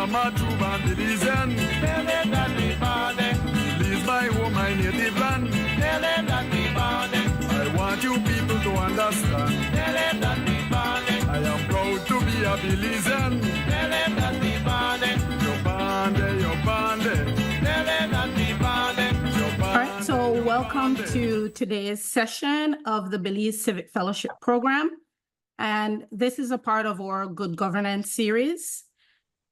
my true band Belizean. Tell them that we born there. Belize my home, my native land. Tell them that we born there. I want you people to understand. Tell them that we born there. I am proud to be a Belizean. Tell them that we born there. You're born there, you're born there. Tell them that we born there. All right, so welcome to today's session of the Belize Civic Fellowship Program. And this is a part of our Good Governance series.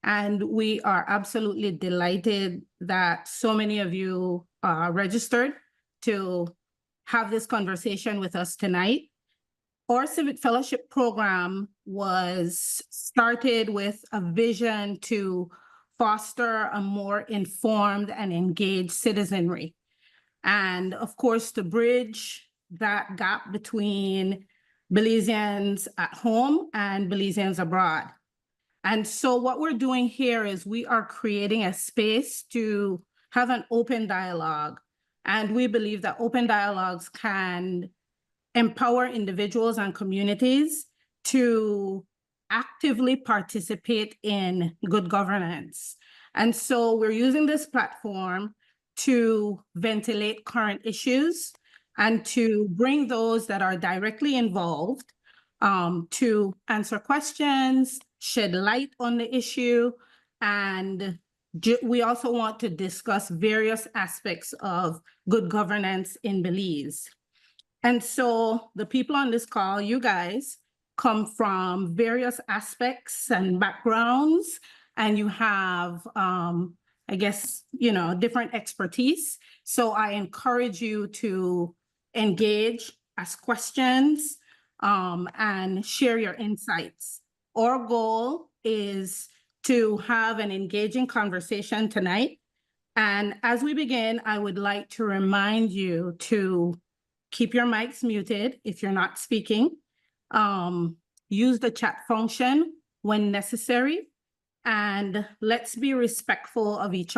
And we are absolutely delighted that so many of you registered to have this conversation with us tonight. Our Civic Fellowship Program was started with a vision to foster a more informed and engaged citizenry. And of course, to bridge that gap between Belizeans at home and Belizeans abroad. And so what we're doing here is we are creating a space to have an open dialogue. And we believe that open dialogues can empower individuals and communities to actively participate in good governance. And so we're using this platform to ventilate current issues and to bring those that are directly involved to answer questions, shed light on the issue, and we also want to discuss various aspects of good governance in Belize. And so the people on this call, you guys, come from various aspects and backgrounds, and you have, I guess, different expertise. So I encourage you to engage, ask questions, and share your insights. Our goal is to have an engaging conversation tonight. And as we begin, I would like to remind you to keep your mics muted if you're not speaking. Use the chat function when necessary. And let's be respectful of each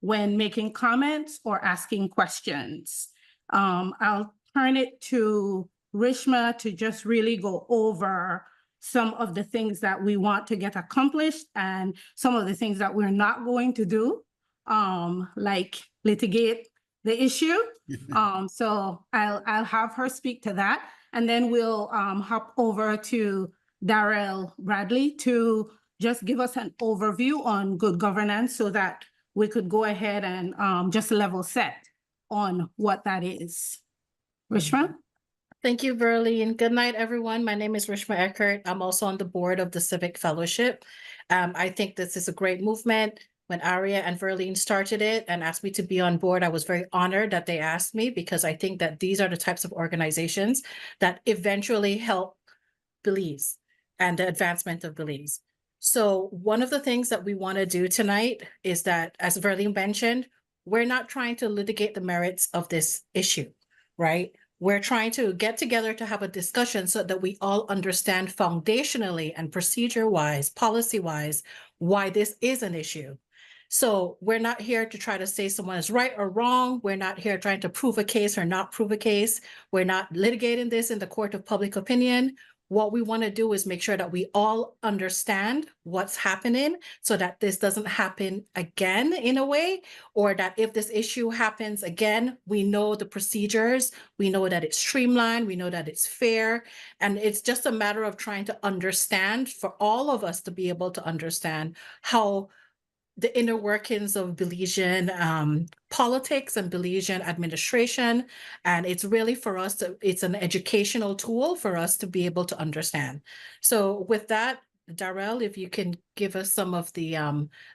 when making comments or asking questions. I'll turn it to Rishma to just really go over some of the things that we want to get accomplished and some of the things that we're not going to do, like litigate the issue. So I'll have her speak to that. And then we'll hop over to Darrell Bradley to just give us an overview on good governance so that we could go ahead and just level set on what that is. Rishma? Thank you, Verlene. Good night, everyone. My name is Rishma Eckert. I'm also on the board of the Civic Fellowship. I think this is a great movement. When ARIA and Verlene started it and asked me to be on board, I was very honored that they asked me because I think that these are the types of organizations that eventually help Belize and the advancement of Belize. So one of the things that we want to do tonight is that, as Verlene mentioned, we're not trying to litigate the merits of this issue, right? We're trying to get together to have a discussion so that we all understand foundationally and procedure-wise, policy-wise, why this is an issue. So we're not here to try to say someone is right or wrong. We're not here trying to prove a case or not prove a case. We're not litigating this in the court of public opinion. What we want to do is make sure that we all understand what's happening so that this doesn't happen again in a way, or that if this issue happens again, we know the procedures, we know that it's streamlined, we know that it's fair. And it's just a matter of trying to understand, for all of us to be able to understand how the inner workings of Belizean politics and Belizean administration. And it's really for us, it's an educational tool for us to be able to understand. So with that, Darrell, if you can give us some of the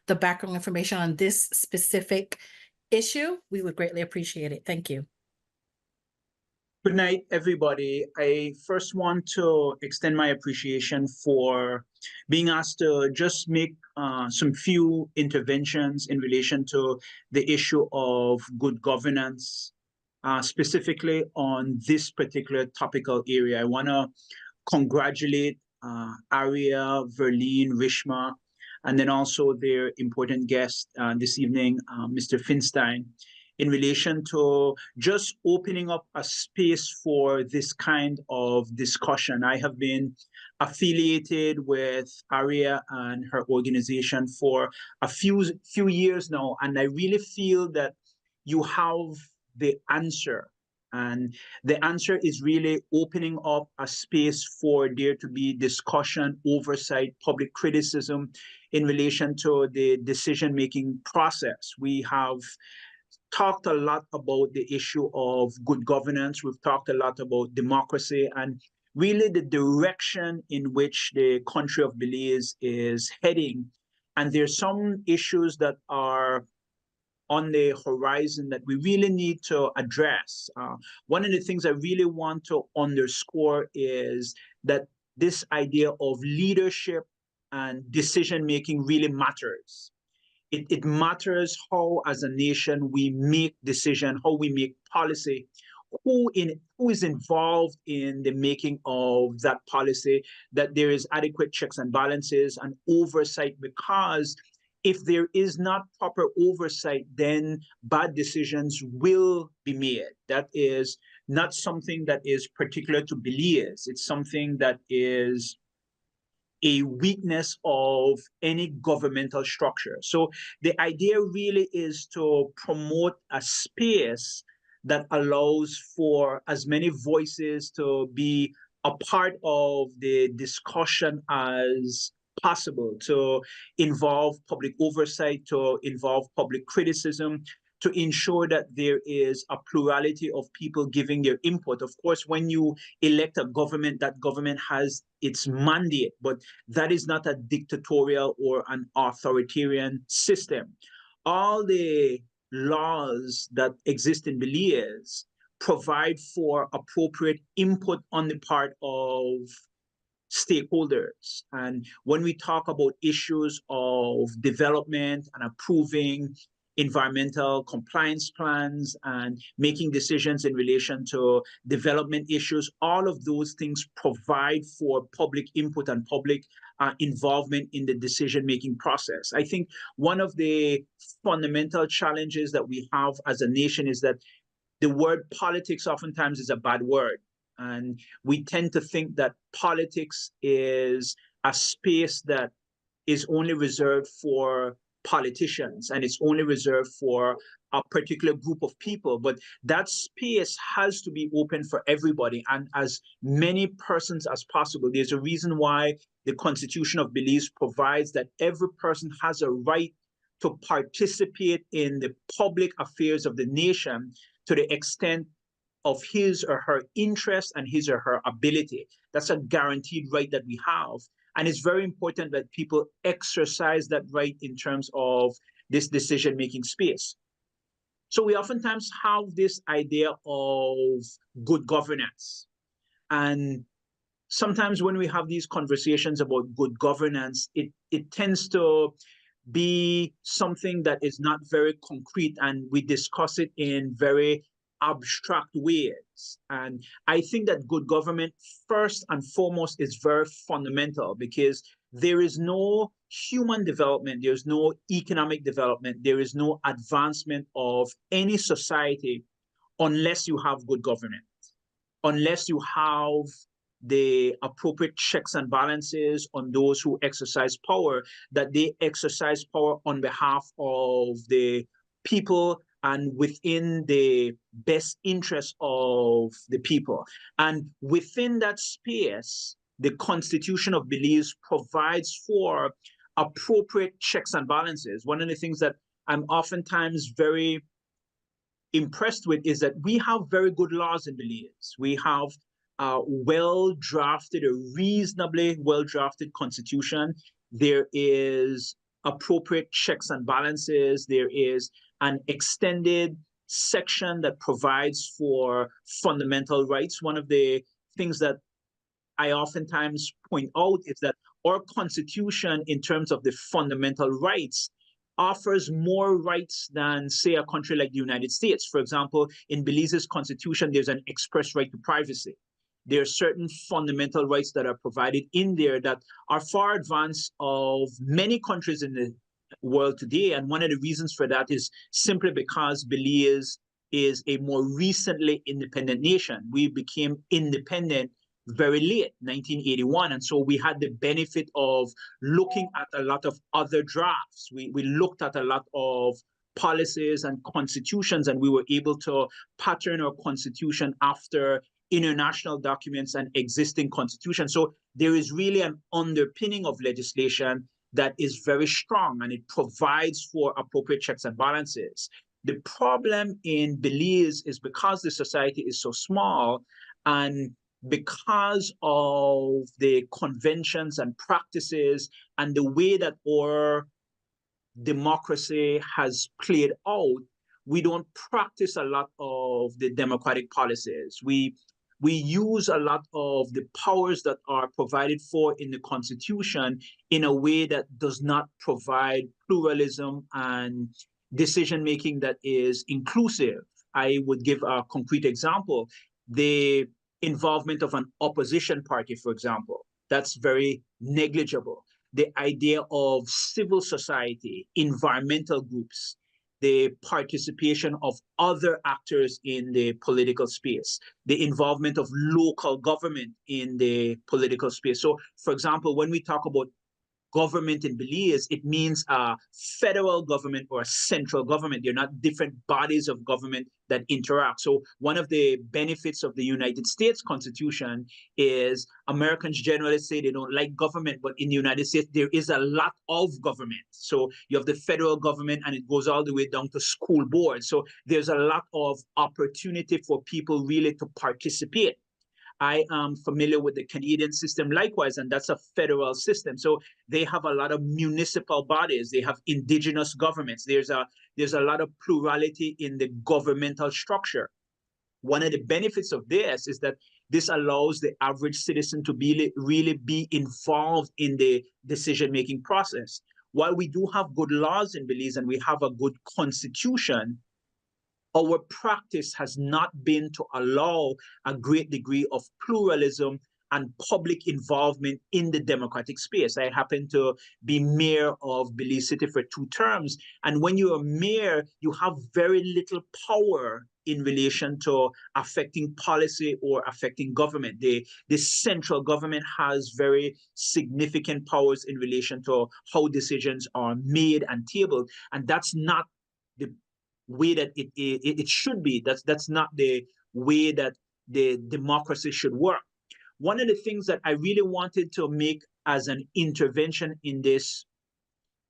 background information on this specific issue, we would greatly appreciate it. Thank you. Good night, everybody. I first want to extend my appreciation for being asked to just make some few interventions in relation to the issue of good governance, specifically on this particular topical area. I want to congratulate ARIA, Verlene, Rishma, and then also their important guest this evening, Mr. Finstein, in relation to just opening up a space for this kind of discussion. I have been affiliated with ARIA and her organization for a few years now, and I really feel that you have the answer. And the answer is really opening up a space for there to be discussion, oversight, public criticism in relation to the decision-making process. We have talked a lot about the issue of good governance. We've talked a lot about democracy and really the direction in which the country of Belize is heading. And there's some issues that are on the horizon that we really need to address. One of the things I really want to underscore is that this idea of leadership and decision-making really matters. It matters how, as a nation, we make decisions, how we make policy, who is involved in the making of that policy, that there is adequate checks and balances and oversight, because if there is not proper oversight, then bad decisions will be made. That is not something that is particular to Belize. It's something that is a weakness of any governmental structure. So the idea really is to promote a space that allows for as many voices to be a part of the discussion as possible, to involve public oversight, to involve public criticism, to ensure that there is a plurality of people giving their input. Of course, when you elect a government, that government has its mandate, but that is not a dictatorial or an authoritarian system. All the laws that exist in Belize provide for appropriate input on the part of stakeholders. And when we talk about issues of development and approving environmental compliance plans and making decisions in relation to development issues, all of those things provide for public input and public involvement in the decision-making process. I think one of the fundamental challenges that we have as a nation is that the word politics oftentimes is a bad word. And we tend to think that politics is a space that is only reserved for politicians and it's only reserved for a particular group of people. But that space has to be open for everybody and as many persons as possible. There's a reason why the Constitution of Belize provides that every person has a right to participate in the public affairs of the nation to the extent of his or her interest and his or her ability. That's a guaranteed right that we have. And it's very important that people exercise that right in terms of this decision-making space. So we oftentimes have this idea of good governance. And sometimes when we have these conversations about good governance, it tends to be something that is not very concrete, and we discuss it in very abstract ways. And I think that good government, first and foremost, is very fundamental, because there is no human development, there's no economic development, there is no advancement of any society unless you have good governance, unless you have the appropriate checks and balances on those who exercise power, that they exercise power on behalf of the people and within the best interest of the people. And within that space, the Constitution of Belize provides for appropriate checks and balances. One of the things that I'm oftentimes very impressed with is that we have very good laws in Belize. We have a well-drafted, a reasonably well-drafted constitution. There is appropriate checks and balances. There is an extended section that provides for fundamental rights. One of the things that I oftentimes point out is that our constitution, in terms of the fundamental rights, offers more rights than, say, a country like the United States. For example, in Belize's constitution, there's an express right to privacy. There are certain fundamental rights that are provided in there that are far advanced of many countries in the world today. And one of the reasons for that is simply because Belize is a more recently independent nation. We became independent very late, 1981. And so we had the benefit of looking at a lot of other drafts. We looked at a lot of policies and constitutions, and we were able to pattern our constitution after international documents and existing constitutions. So there is really an underpinning of legislation that is very strong, and it provides for appropriate checks and balances. The problem in Belize is because the society is so small, and because of the conventions and practices and the way that our democracy has played out, we don't practice a lot of the democratic policies. We use a lot of the powers that are provided for in the Constitution in a way that does not provide pluralism and decision-making that is inclusive. I would give a concrete example. The involvement of an opposition party, for example, that's very negligible. The idea of civil society, environmental groups, the participation of other actors in the political space, the involvement of local government in the political space. So, for example, when we talk about government in Belize, it means a federal government or a central government. They're not different bodies of government that interact. So one of the benefits of the United States Constitution is Americans generally say they don't like government, but in the United States, there is a lot of government. So you have the federal government and it goes all the way down to school boards. So there's a lot of opportunity for people really to participate. I am familiar with the Canadian system likewise, and that's a federal system. So they have a lot of municipal bodies. They have indigenous governments. There's a lot of plurality in the governmental structure. One of the benefits of this is that this allows the average citizen to really be involved in the decision-making process. While we do have good laws in Belize and we have a good constitution, our practice has not been to allow a great degree of pluralism and public involvement in the democratic space. I happen to be mayor of Belize City for 2 terms. And when you're a mayor, you have very little power in relation to affecting policy or affecting government. The central government has very significant powers in relation to how decisions are made and tabled. And that's not the way that it should be. That's not the way that the democracy should work. One of the things that I really wanted to make as an intervention in this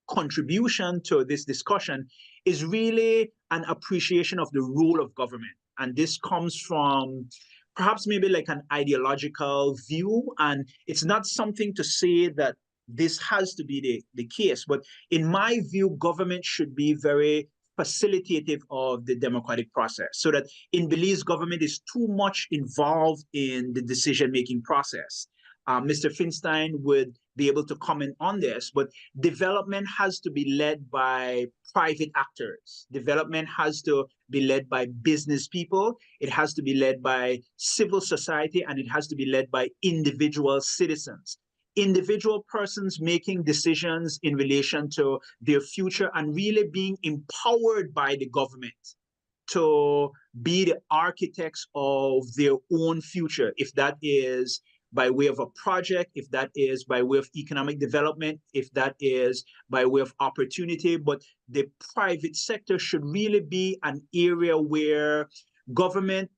contribution to this discussion is really an appreciation of the role of government. And this comes from perhaps maybe like an ideological view. And it's not something to say that this has to be the case. But in my view, government should be very facilitative of the democratic process, so that in Belize, government is too much involved in the decision-making process. Mr. Finstein would be able to comment on this, but development has to be led by private actors. Development has to be led by business people. It has to be led by civil society, and it has to be led by individual citizens. Individual persons making decisions in relation to their future and really being empowered by the government to be the architects of their own future, if that is by way of a project, if that is by way of economic development, if that is by way of opportunity. But the private sector should really be an area where government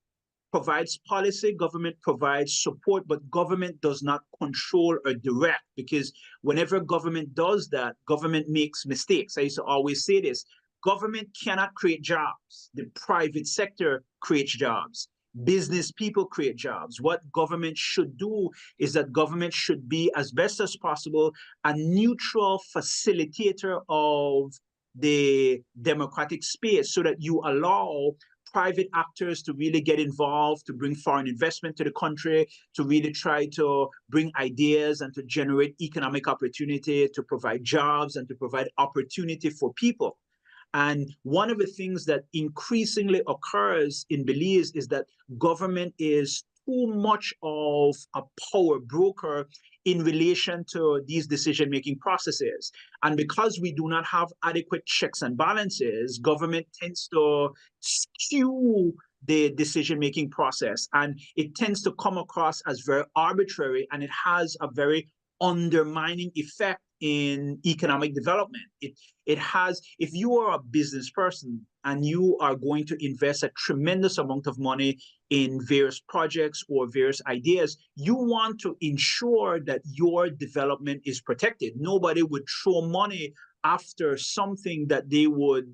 provides policy, government provides support, but government does not control or direct, because whenever government does that, government makes mistakes. I used to always say this: government cannot create jobs. The private sector creates jobs. Business people create jobs. What government should do is that government should be, as best as possible, a neutral facilitator of the democratic space, so that you allow private actors to really get involved, to bring foreign investment to the country, to really try to bring ideas and to generate economic opportunity, to provide jobs and to provide opportunity for people. And one of the things that increasingly occurs in Belize is that government is too much of a power broker in relation to these decision-making processes. And because we do not have adequate checks and balances, government tends to skew the decision-making process, and it tends to come across as very arbitrary, and it has a very undermining effect in economic development. It has, if you are a business person and you are going to invest a tremendous amount of money in various projects or various ideas, you want to ensure that your development is protected. Nobody would throw money after something that they would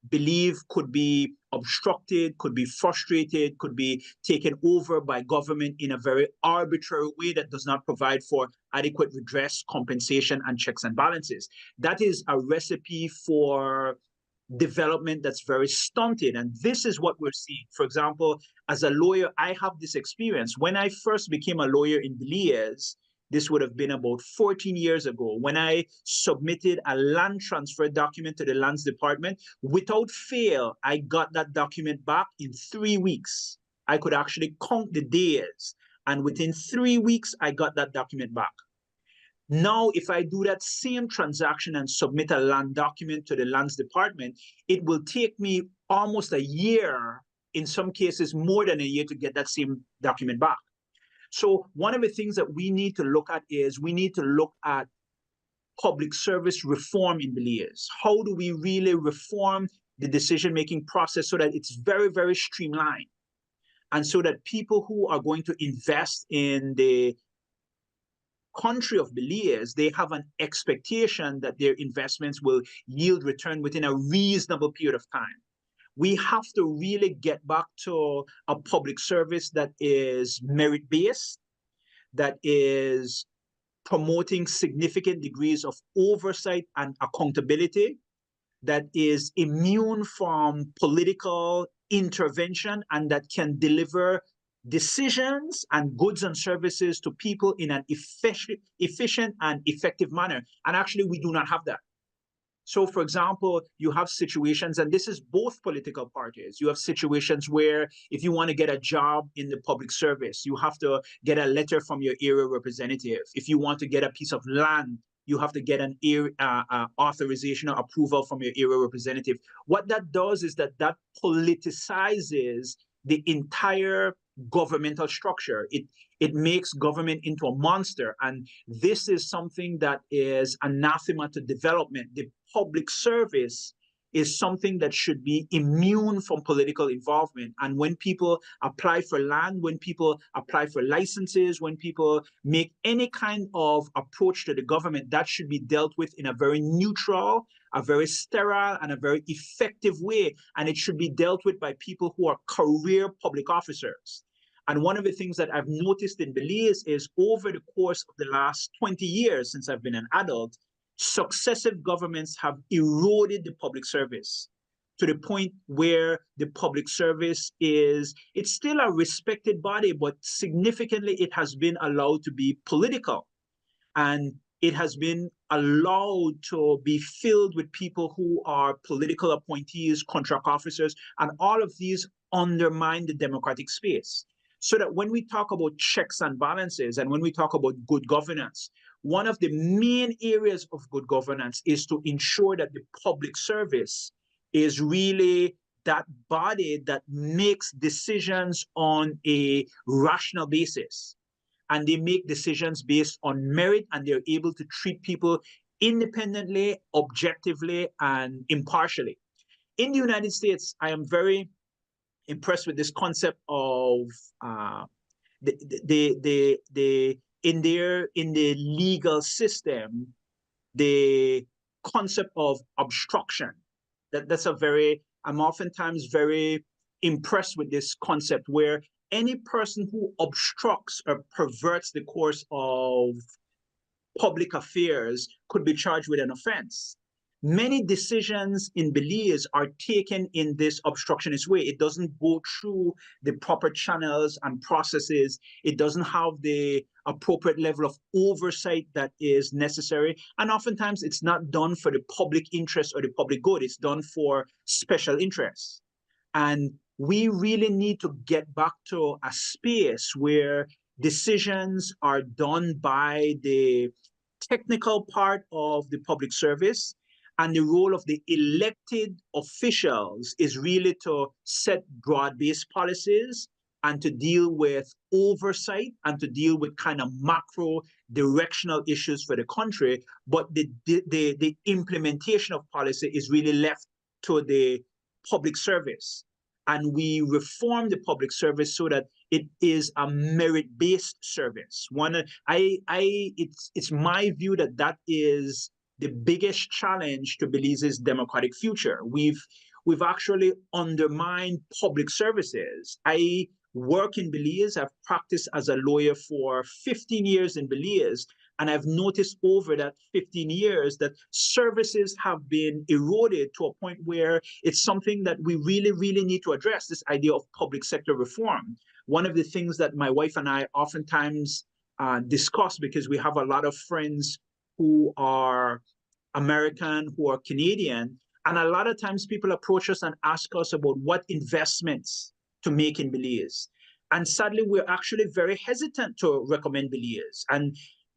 believe could be obstructed, could be frustrated, could be taken over by government in a very arbitrary way that does not provide for adequate redress, compensation, and checks and balances. That is a recipe for development that's very stunted. And this is what we're seeing. For example, as a lawyer, I have this experience. When I first became a lawyer in Belize, this would have been about 14 years ago, when I submitted a land transfer document to the lands department. Without fail, I got that document back in 3 weeks. I could actually count the days, and within 3 weeks, I got that document back. Now, if I do that same transaction and submit a land document to the lands department, it will take me almost a year, in some cases more than a year, to get that same document back. So one of the things that we need to look at is we need to look at public service reform in Belize. How do we really reform the decision-making process so that it's very, very streamlined, and so that people who are going to invest in the country of Belize, they have an expectation that their investments will yield return within a reasonable period of time. We have to really get back to a public service that is merit-based, that is promoting significant degrees of oversight and accountability, that is immune from political intervention, and that can deliver decisions and goods and services to people in an efficient and effective manner. And actually, we do not have that. So, for example, you have situations, and this is both political parties. You have situations where if you want to get a job in the public service, you have to get a letter from your area representative. If you want to get a piece of land, you have to get an authorization or approval from your area representative. What that does is that politicizes the entire governmental structure. It makes government into a monster, and this is something that is anathema to development. The public service is something that should be immune from political involvement. And when people apply for land, when people apply for licenses, when people make any kind of approach to the government, that should be dealt with in a very neutral, a very sterile, and a very effective way. And it should be dealt with by people who are career public officers. And one of the things that I've noticed in Belize is over the course of the last 20 years since I've been an adult, successive governments have eroded the public service to the point where the public service it's still a respected body, but significantly it has been allowed to be political. And it has been allowed to be filled with people who are political appointees, contract officers, and all of these undermine the democratic space. So that when we talk about checks and balances, and when we talk about good governance, one of the main areas of good governance is to ensure that the public service is really that body that makes decisions on a rational basis. And they make decisions based on merit, and they're able to treat people independently, objectively, and impartially. In the United States, I am very impressed with this concept of in the legal system, the concept of obstruction. I'm oftentimes very impressed with this concept, where any person who obstructs or perverts the course of public affairs could be charged with an offense. Many decisions in Belize are taken in this obstructionist way. It doesn't go through the proper channels and processes. It doesn't have the appropriate level of oversight that is necessary. And oftentimes it's not done for the public interest or the public good. It's done for special interests. And we really need to get back to a space where decisions are done by the technical part of the public service, and the role of the elected officials is really to set broad-based policies and to deal with oversight and to deal with kind of macro directional issues for the country. But the implementation of policy is really left to the public service. And we reform the public service so that it is a merit-based service. It's my view that that is the biggest challenge to Belize's democratic future. We've actually undermined public services. I work in Belize. I've practiced as a lawyer for 15 years in Belize, and I've noticed over that 15 years that services have been eroded to a point where it's something that we really, really need to address, this idea of public sector reform. One of the things that my wife and I oftentimes discuss, because we have a lot of friends who are American, who are Canadian, and a lot of times people approach us and ask us about what investments to make in Belize. And sadly, we're actually very hesitant to recommend Belize. And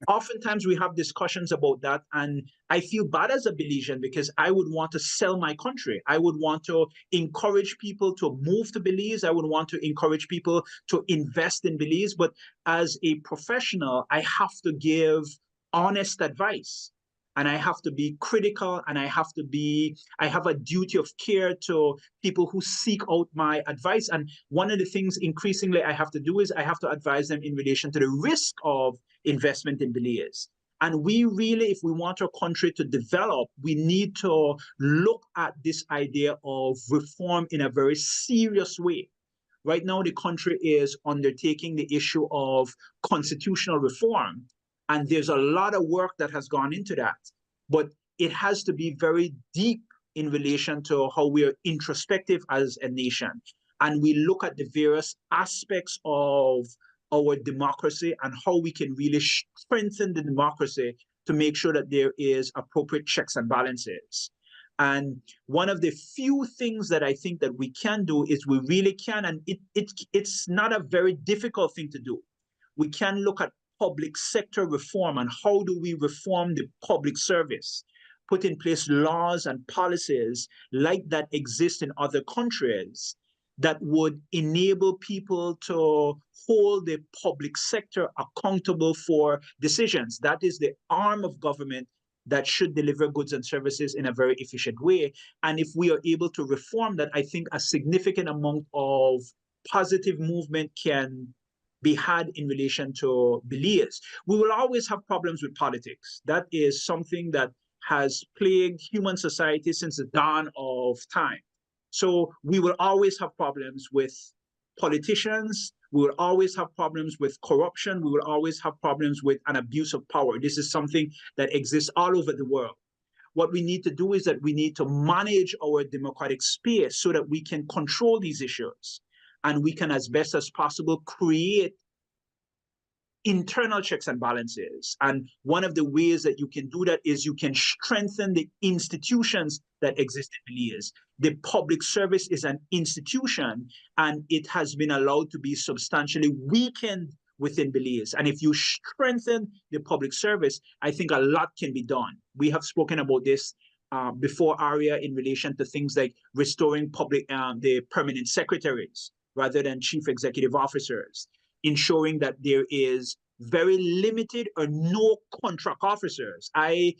oftentimes we have discussions about that, and I feel bad as a Belizean because I would want to sell my country. I would want to encourage people to move to Belize. I would want to encourage people to invest in Belize. But as a professional, I have to give honest advice. And I have to be critical, and I have a duty of care to people who seek out my advice. And one of the things increasingly I have to do is I have to advise them in relation to the risk of investment in Belize. And we really, if we want our country to develop, we need to look at this idea of reform in a very serious way. Right now, the country is undertaking the issue of constitutional reform. And there's a lot of work that has gone into that, but it has to be very deep in relation to how we are introspective as a nation. And we look at the various aspects of our democracy and how we can really strengthen the democracy to make sure that there is appropriate checks and balances. And one of the few things that I think that we can do is we really can, and it's not a very difficult thing to do. We can look at public sector reform and how do we reform the public service, put in place laws and policies like that exist in other countries that would enable people to hold the public sector accountable for decisions. That is the arm of government that should deliver goods and services in a very efficient way. And if we are able to reform that, I think a significant amount of positive movement can be had in relation to Belize. We will always have problems with politics. That is something that has plagued human society since the dawn of time. So we will always have problems with politicians. We will always have problems with corruption. We will always have problems with an abuse of power. This is something that exists all over the world. What we need to do is that we need to manage our democratic space so that we can control these issues. And we can, as best as possible, create internal checks and balances. And one of the ways that you can do that is you can strengthen the institutions that exist in Belize. The public service is an institution, and it has been allowed to be substantially weakened within Belize. And if you strengthen the public service, I think a lot can be done. We have spoken about this before ARIA in relation to things like restoring the permanent secretaries rather than chief executive officers, ensuring that there is very limited or no contract officers. I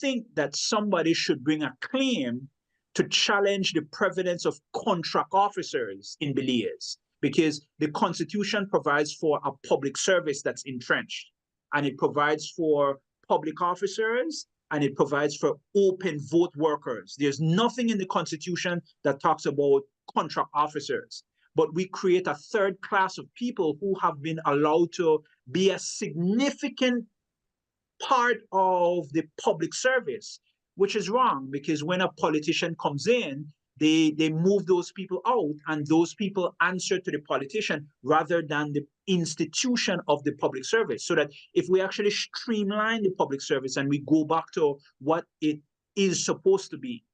think that somebody should bring a claim to challenge the prevalence of contract officers in Belize, because the Constitution provides for a public service that's entrenched, and it provides for public officers, and it provides for open vote workers. There's nothing in the Constitution that talks about contract officers. But we create a third class of people who have been allowed to be a significant part of the public service, which is wrong, because when a politician comes in, they move those people out, and those people answer to the politician rather than the institution of the public service. So that if we actually streamline the public service and we go back to what it is supposed to be,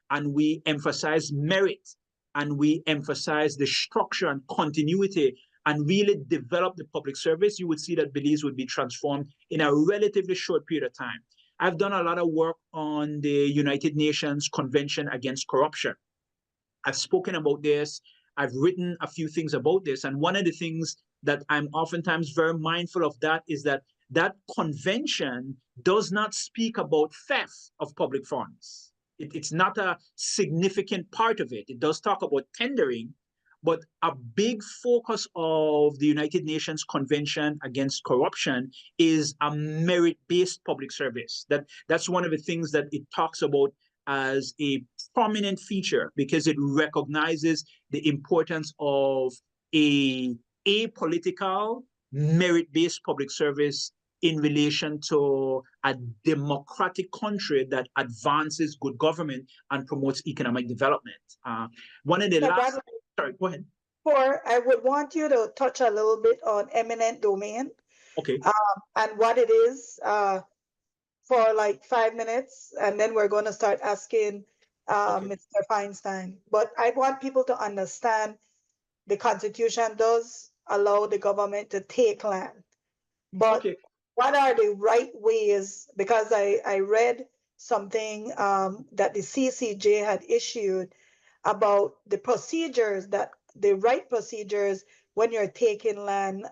and we emphasize merit, and we emphasize the structure and continuity and really develop the public service, you would see that Belize would be transformed in a relatively short period of time. I've done a lot of work on the United Nations Convention Against Corruption. I've spoken about this. I've written a few things about this. And one of the things that I'm oftentimes very mindful of that is that that convention does not speak about theft of public funds. It's not a significant part of it. It does talk about tendering, but a big focus of the United Nations Convention Against Corruption is a merit-based public service. That's one of the things that it talks about as a prominent feature, because it recognizes the importance of a apolitical, merit-based public service in relation to a democratic country that advances good government and promotes economic development. One of the last... Sorry, go ahead. Or I would want you to touch a little bit on eminent domain. Okay. And what it is for like 5 minutes, and then we're going to start asking Mr. Feinstein. But I want people to understand the Constitution does allow the government to take land. But what are the right ways? Because I read something that the CCJ had issued about the procedures, that the right procedures when you're taking land,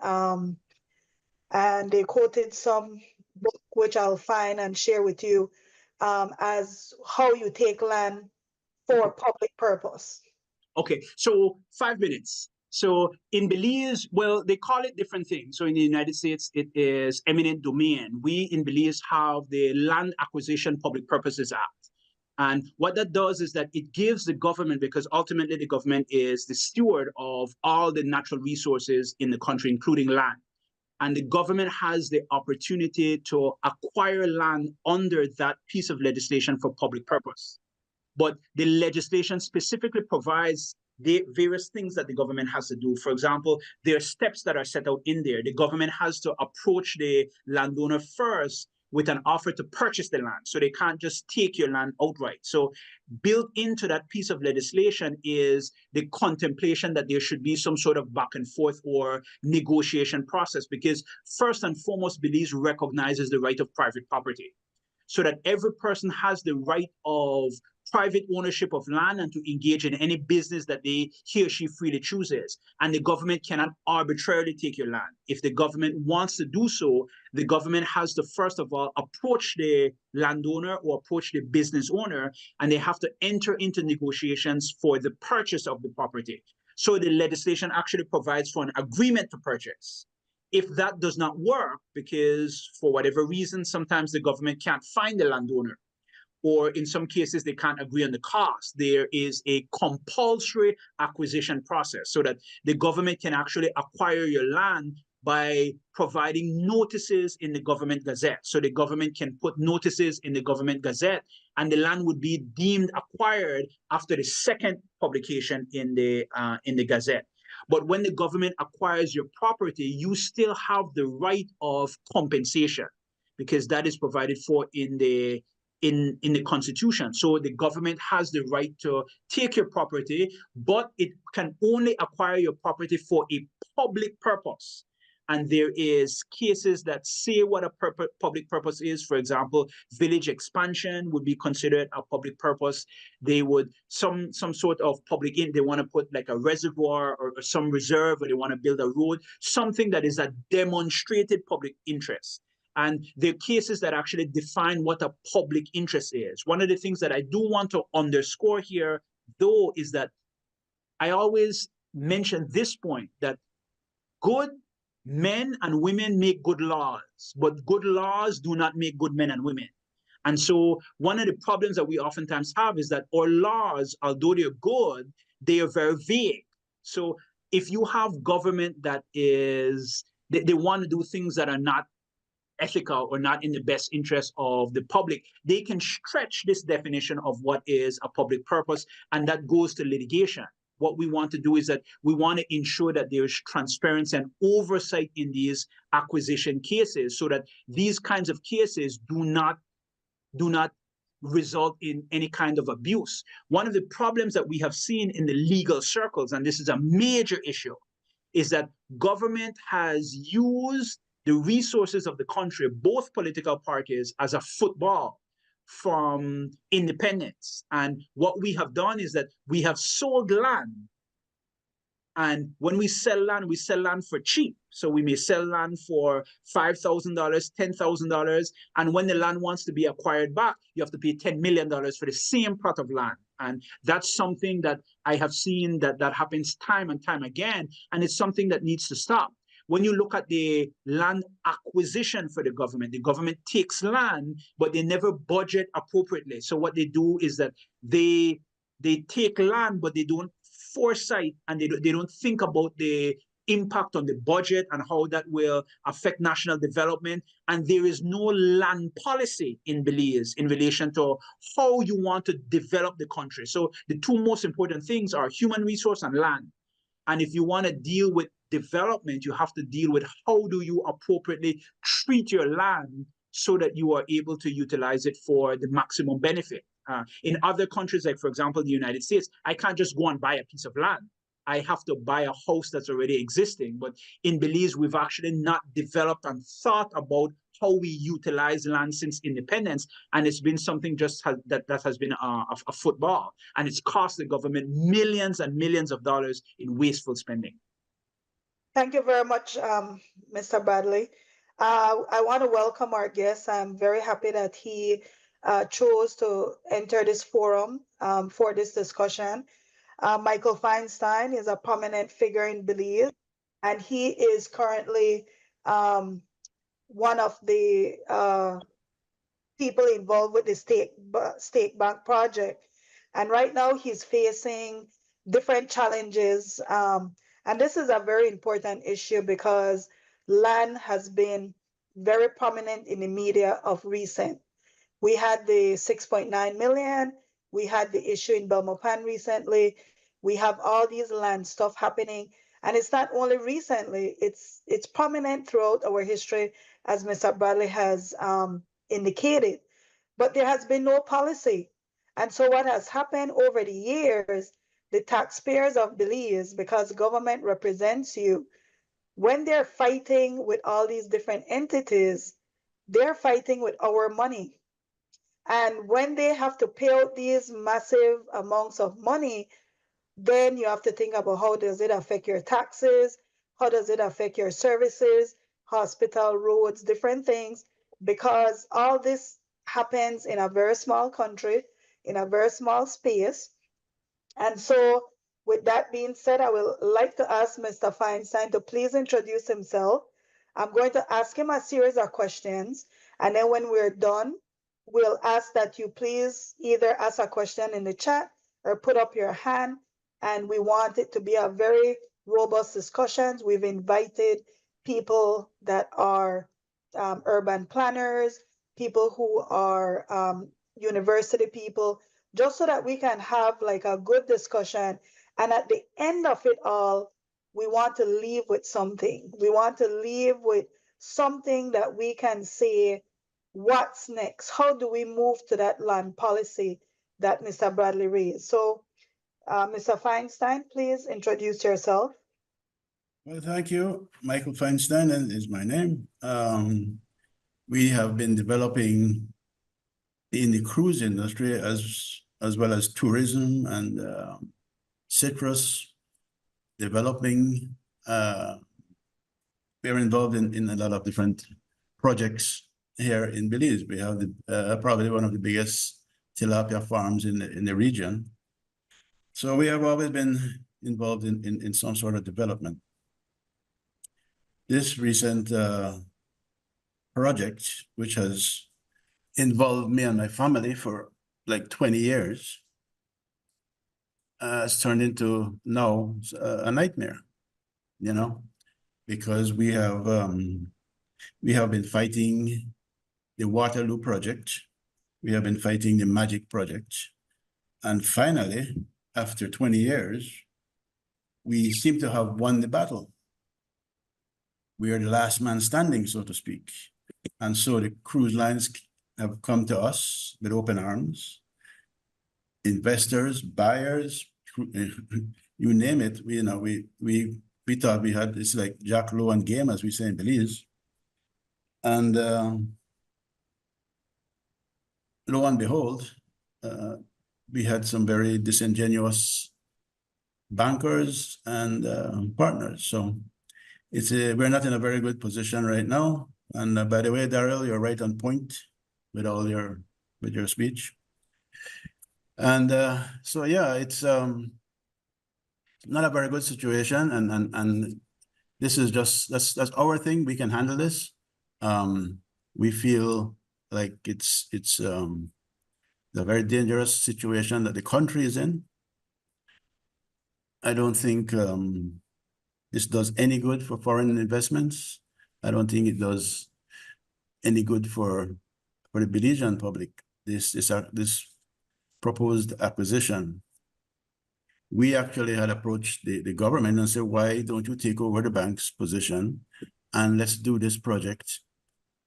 and they quoted some book which I'll find and share with you as how you take land for public purpose. Okay, so 5 minutes. So in Belize, well, they call it different things. So in the United States, it is eminent domain. We in Belize have the Land Acquisition Public Purposes Act. And what that does is that it gives the government, because ultimately the government is the steward of all the natural resources in the country, including land. And the government has the opportunity to acquire land under that piece of legislation for public purpose. But the legislation specifically provides the various things that the government has to do. For example, there are steps that are set out in there. The government has to approach the landowner first with an offer to purchase the land. So they can't just take your land outright. So built into that piece of legislation is the contemplation that there should be some sort of back and forth or negotiation process, because first and foremost, Belize recognizes the right of private property, so that every person has the right of private ownership of land and to engage in any business that he or she freely chooses. And the government cannot arbitrarily take your land. If the government wants to do so, the government has to, first of all, approach the landowner or approach the business owner, and they have to enter into negotiations for the purchase of the property. So the legislation actually provides for an agreement to purchase. If that does not work, because for whatever reason, sometimes the government can't find the landowner, or in some cases they can't agree on the cost, there is a compulsory acquisition process so that the government can actually acquire your land by providing notices in the government gazette. So the government can put notices in the government gazette, and the land would be deemed acquired after the second publication in the gazette. But when the government acquires your property, you still have the right of compensation, because that is provided for in the Constitution. So the government has the right to take your property, but it can only acquire your property for a public purpose. And there is cases that say what a public purpose is. For example, village expansion would be considered a public purpose. They would, some sort of public, they want to put like a reservoir or some reserve, or they want to build a road, something that is a demonstrated public interest. And there are cases that actually define what a public interest is. One of the things that I do want to underscore here, though, is that I always mention this point, that good men and women make good laws, but good laws do not make good men and women. And so one of the problems that we oftentimes have is that our laws, although they're good, they are very vague. So if you have government that is, they want to do things that are not ethical or not in the best interest of the public, they can stretch this definition of what is a public purpose, and that goes to litigation. What we want to do is that we want to ensure that there is transparency and oversight in these acquisition cases, so that these kinds of cases do not result in any kind of abuse. One of the problems that we have seen in the legal circles, and this is a major issue, is that government has used the resources of the country, both political parties, as a football from independence. And what we have done is that we have sold land. And when we sell land for cheap. So we may sell land for $5,000, $10,000. And when the land wants to be acquired back, you have to pay $10 million for the same plot of land. And that's something that I have seen that happens time and time again. And it's something that needs to stop. When you look at the land acquisition for the government takes land, but they never budget appropriately. So what they do is that they take land, but they don't foresight, and they don't think about the impact on the budget and how that will affect national development. And there is no land policy in Belize in relation to how you want to develop the country. So the two most important things are human resource and land. And if you want to deal with development, you have to deal with how do you appropriately treat your land so that you are able to utilize it for the maximum benefit. In other countries, like for example, the United States, I can't just go and buy a piece of land. I have to buy a house that's already existing. But in Belize, we've actually not developed and thought about how we utilize land since independence. And it's been something that has been a football. And it's cost the government millions and millions of dollars in wasteful spending. Thank you very much, Mr. Bradley. I want to welcome our guest. I'm very happy that he chose to enter this forum for this discussion. Michael Feinstein is a prominent figure in Belize, and he is currently one of the people involved with the State Bank project. And right now he's facing different challenges. And this is a very important issue because land has been very prominent in the media of recent. We had the 6.9 million. We had the issue in Belmopan recently. We have all these land stuff happening. And it's not only recently, it's prominent throughout our history, as Mr. Bradley has indicated. But there has been no policy. And so what has happened over the years, the taxpayers of Belize, because government represents you, when they're fighting with all these different entities, they're fighting with our money. And when they have to pay out these massive amounts of money, then you have to think about how does it affect your taxes? How does it affect your services, hospital, roads, different things? Because all this happens in a very small country, in a very small space. And so with that being said, I would like to ask Mr. Feinstein to please introduce himself. I'm going to ask him a series of questions. And then when we're done, we'll ask that you please either ask a question in the chat or put up your hand. And we want it to be a very robust discussion. We've invited people that are urban planners, people who are university people, just so that we can have like a good discussion. And at the end of it all, we want to leave with something. We want to leave with something that we can say, what's next? How do we move to that land policy that Mr. Bradley raised? So, Mr. Feinstein, please introduce yourself. Well, thank you. Michael Feinstein is my name. We have been developing in the cruise industry as well as tourism and citrus developing. We are involved in a lot of different projects here in Belize. We have probably one of the biggest tilapia farms in the region. So we have always been involved in some sort of development. This recent project, which has involved me and my family for like 20 years, has turned into now a nightmare, you know, because we have been fighting the Waterloo project, we have been fighting the Magic project, and finally, after 20 years, we seem to have won the battle. We are the last man standing, so to speak. And so the cruise lines have come to us with open arms. Investors, buyers, you name it. We thought we had this like Jack Low and game, as we say in Belize. And lo and behold, we had some very disingenuous bankers and partners. So we're not in a very good position right now. And by the way, Daryl, you're right on point with all your speech. And so yeah, it's not a very good situation, and this is just that's our thing. We can handle this. We feel like it's a very dangerous situation that the country is in. I don't think this does any good for foreign investments. I don't think it does any good for the Belizean public. This proposed acquisition. We actually had approached the government and said, why don't you take over the bank's position and let's do this project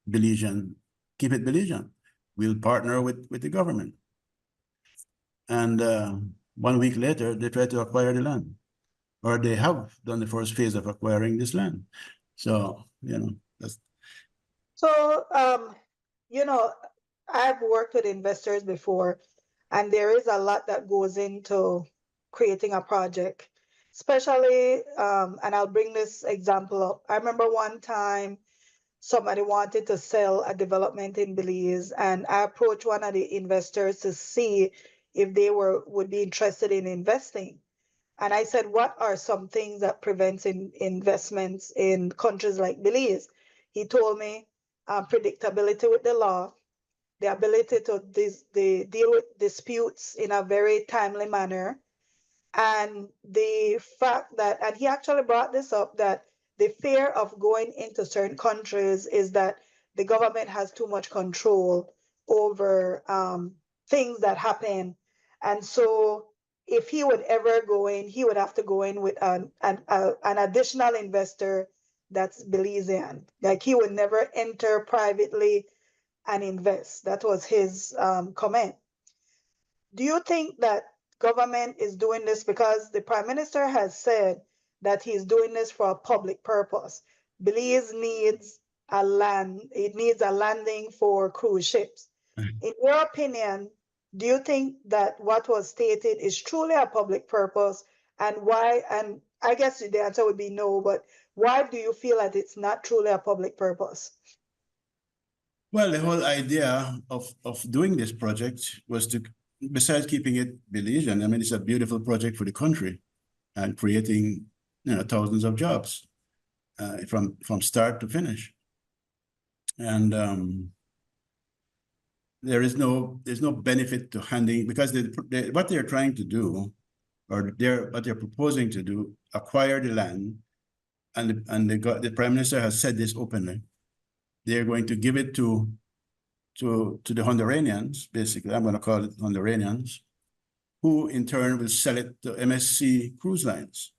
Belizean, keep it Belizean. We'll partner with the government. And 1 week later, they tried to acquire the land, or they have done the first phase of acquiring this land. So, that's. So, I've worked with investors before, and there is a lot that goes into creating a project, especially, and I'll bring this example up. I remember one time somebody wanted to sell a development in Belize, and I approached one of the investors to see if they would be interested in investing. And I said, what are some things that prevents investments in countries like Belize? He told me predictability with the law, the ability to deal with disputes in a very timely manner, and the fact that, and he actually brought this up, that the fear of going into certain countries is that the government has too much control over things that happen. And so if he would ever go in, he would have to go in with an additional investor that's Belizean. Like, he would never enter privately and invest. That was his comment. Do you think that government is doing this because the Prime Minister has said that he's doing this for a public purpose? Belize needs a landing for cruise ships. In your opinion, do you think that what was stated is truly a public purpose, and why? And I guess the answer would be no, but why do you feel that it's not truly a public purpose? Well, the whole idea of doing this project was to, besides keeping it Belizean, I mean, it's a beautiful project for the country and creating, thousands of jobs from start to finish. And there's no benefit to handing, because what they're trying to do, or what they're proposing to do, acquire the land, and the Prime Minister has said this openly. They're going to give it to the Honduranians, basically. I'm going to call it Honduranians, who in turn will sell it to MSC Cruise Lines.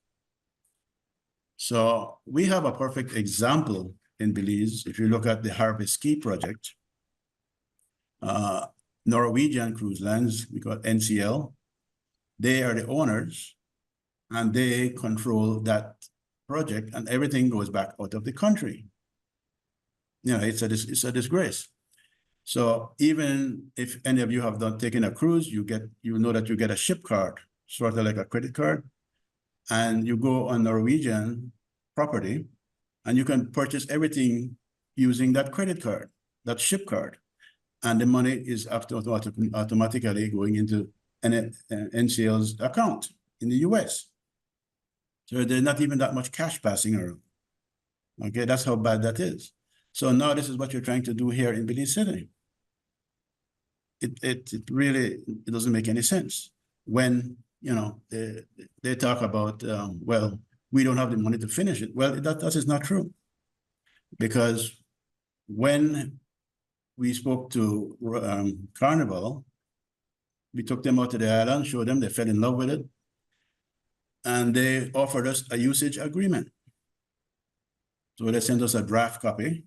So we have a perfect example in Belize. If you look at the Harvest Key project, Norwegian Cruise Lines, we call it NCL, they are the owners, and they control that project, and everything goes back out of the country. It's a disgrace. So even if any of you have taken a cruise, you know that you get a ship card, sort of like a credit card, and you go on Norwegian property, and you can purchase everything using that credit card, that ship card, and the money is automatically going into NCL's account in the US. So there's not even that much cash passing around. Okay, that's how bad that is. So now this is what you're trying to do here in Belize City. It really doesn't make any sense when they talk about well, we don't have the money to finish it. Well, that is not true, because when we spoke to Carnival, we took them out to the island, showed them, they fell in love with it, and they offered us a usage agreement. So they sent us a draft copy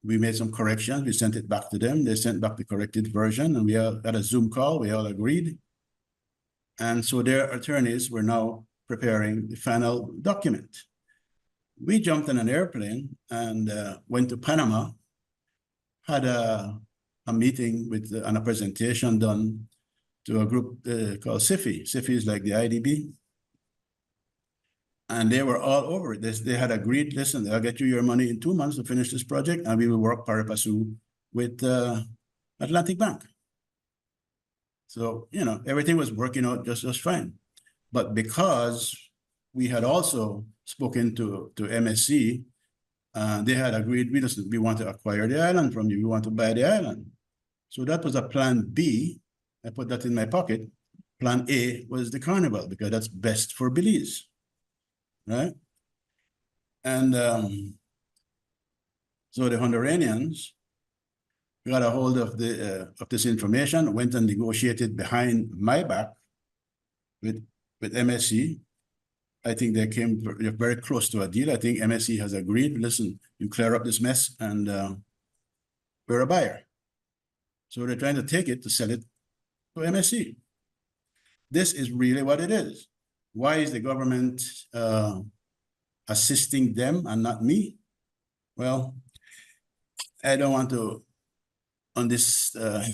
We made some corrections. We sent it back to them. They sent back the corrected version, and we all had a Zoom call. We all agreed. And so their attorneys were now preparing the final document. We jumped on an airplane and went to Panama, had a meeting with and a presentation done to a group called SIFI. SIFI is like the IDB. And they were all over it. They had agreed, listen, I'll get you your money in 2 months to finish this project, and we will work pari passu with Atlantic Bank. So, you know, everything was working out just fine. But because we had also spoken to MSC, they had agreed, we want to acquire the island from you. We want to buy the island. So that was a plan B. I put that in my pocket. Plan A was the Carnival, because that's best for Belize, right? And so the Honduranians got a hold of this information, went and negotiated behind my back with MSC. I think they came very close to a deal. I think MSC has agreed, listen, you clear up this mess, and we're a buyer. So they're trying to take it to sell it to MSC. This is really what it is. Why is the government assisting them and not me? Well, I don't want to, on this, I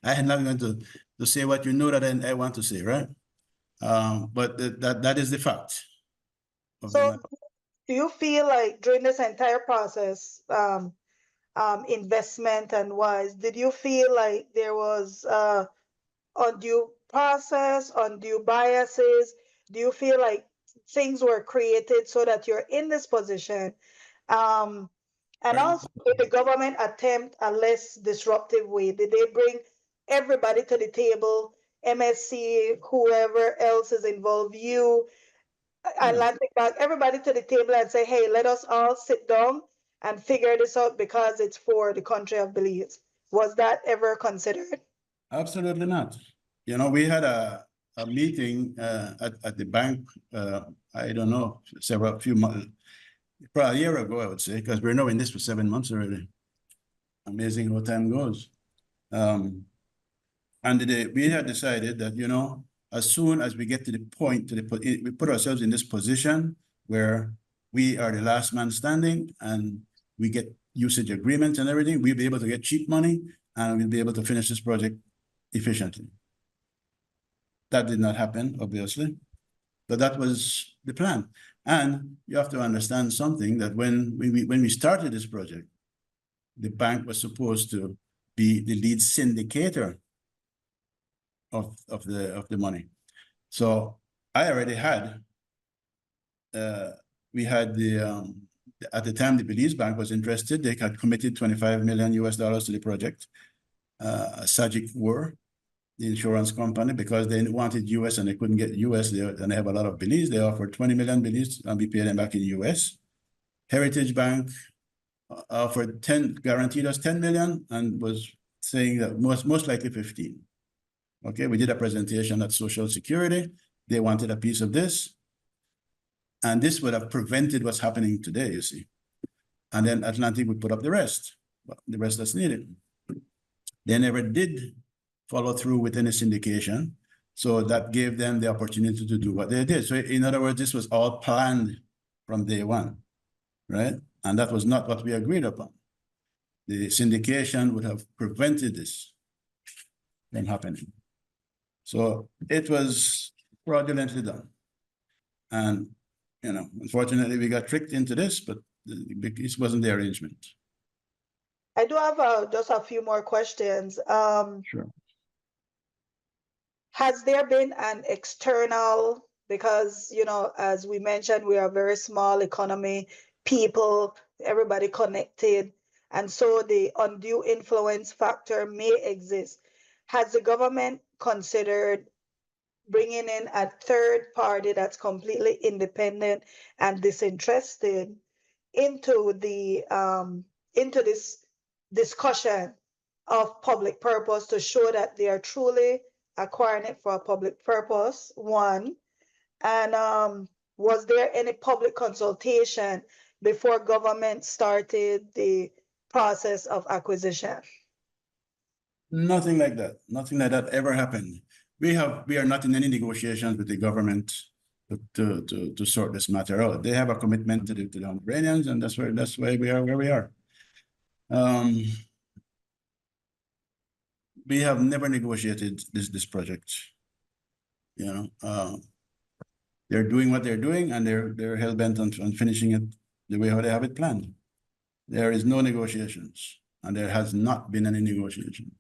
am not going to say what you know that I want to say, right? But that is the fact. So do you feel like during this entire process, investment and wise, did you feel like there was undue process, undue biases? Do you feel like things were created so that you're in this position? And also, did the government attempt a less disruptive way? Did they bring everybody to the table, MSC, whoever else is involved, you, Atlantic Bank, everybody to the table and say, hey, let us all sit down and figure this out because it's for the country of Belize? Was that ever considered? Absolutely not. You know, we had a meeting at the bank, I don't know, few months, probably a year ago, I would say, because we're knowing this for 7 months already. Amazing how time goes. And we had decided that, you know, as soon as we get to the point, we put ourselves in this position where we are the last man standing and we get usage agreements and everything, we'll be able to get cheap money and we'll be able to finish this project efficiently. That did not happen, obviously, but that was the plan. And you have to understand something, that when we started this project, the bank was supposed to be the lead syndicator of the money. So I already had, we had at the time the Belize Bank was interested. They had committed $25 million to the project. Sagic were the insurance company, because they wanted US and they couldn't get US, and they have a lot of Belize. They offered 20 million Belize and we paid them back in US. Heritage Bank offered guaranteed us 10 million and was saying that most likely 15. Okay, we did a presentation at Social Security. They wanted a piece of this. And this would have prevented what's happening today, you see. And then Atlantic would put up the rest that's needed. They never did follow through with any syndication. So that gave them the opportunity to do what they did. So in other words, this was all planned from day one, right? And that was not what we agreed upon. The syndication would have prevented this from happening. So it was fraudulently done. And, you know, unfortunately we got tricked into this, but this wasn't the arrangement. I do have just a few more questions. Sure. Has there been an external, because, you know, as we mentioned, we are a very small economy, people, everybody connected, and so the undue influence factor may exist. Has the government considered bringing in a third party that's completely independent and disinterested into this discussion of public purpose to show that they are truly acquiring it for a public purpose, one? And was there any public consultation before government started the process of acquisition? Nothing like that. Nothing like that ever happened. We are not in any negotiations with the government to sort this matter out. They have a commitment to the Honduranians, and that's why we are where we are. We have never negotiated this project. You know, they're doing what they're doing, and they're hell bent on finishing it the way how they have it planned. There is no negotiations, and there has not been any negotiations.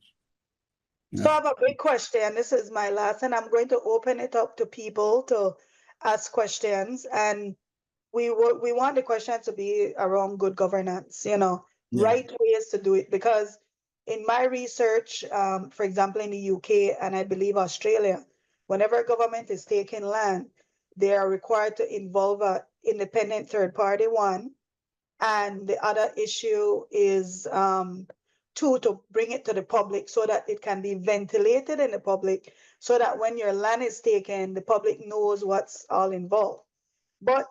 So I have a big question. This is my last, and I'm going to open it up to people to ask questions. And we want the questions to be around good governance, you know, Yeah. right ways to do it. Because in my research, for example, in the UK and I believe Australia, whenever a government is taking land, they are required to involve an independent third party, one. And the other issue is two, to bring it to the public so that it can be ventilated in the public, so that when your land is taken, the public knows what's all involved. But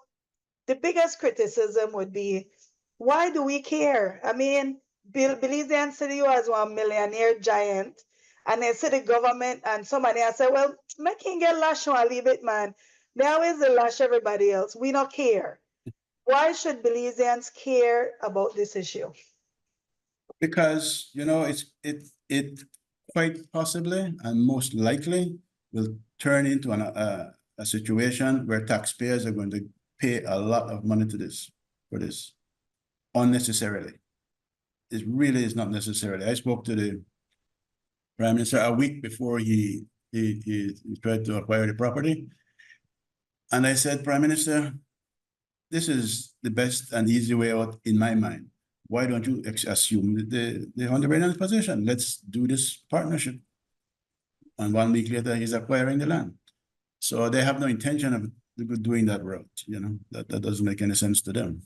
the biggest criticism would be, why do we care? I mean, Belizean see you as one millionaire giant, and they see the government and somebody else say, well, make him get lash and leave it, man. They always lash everybody else. We don't care. Why should Belizeans care about this issue? Because, you know, it quite possibly and most likely will turn into a situation where taxpayers are going to pay a lot of money for this unnecessarily. It really is not necessarily. I spoke to the Prime Minister a week before he tried to acquire the property. And I said, Prime Minister, this is the best and easy way out in my mind. Why don't you assume the Honduranian position? Let's do this partnership. And 1 week later, he's acquiring the land. So they have no intention of doing that route, you know, that doesn't make any sense to them.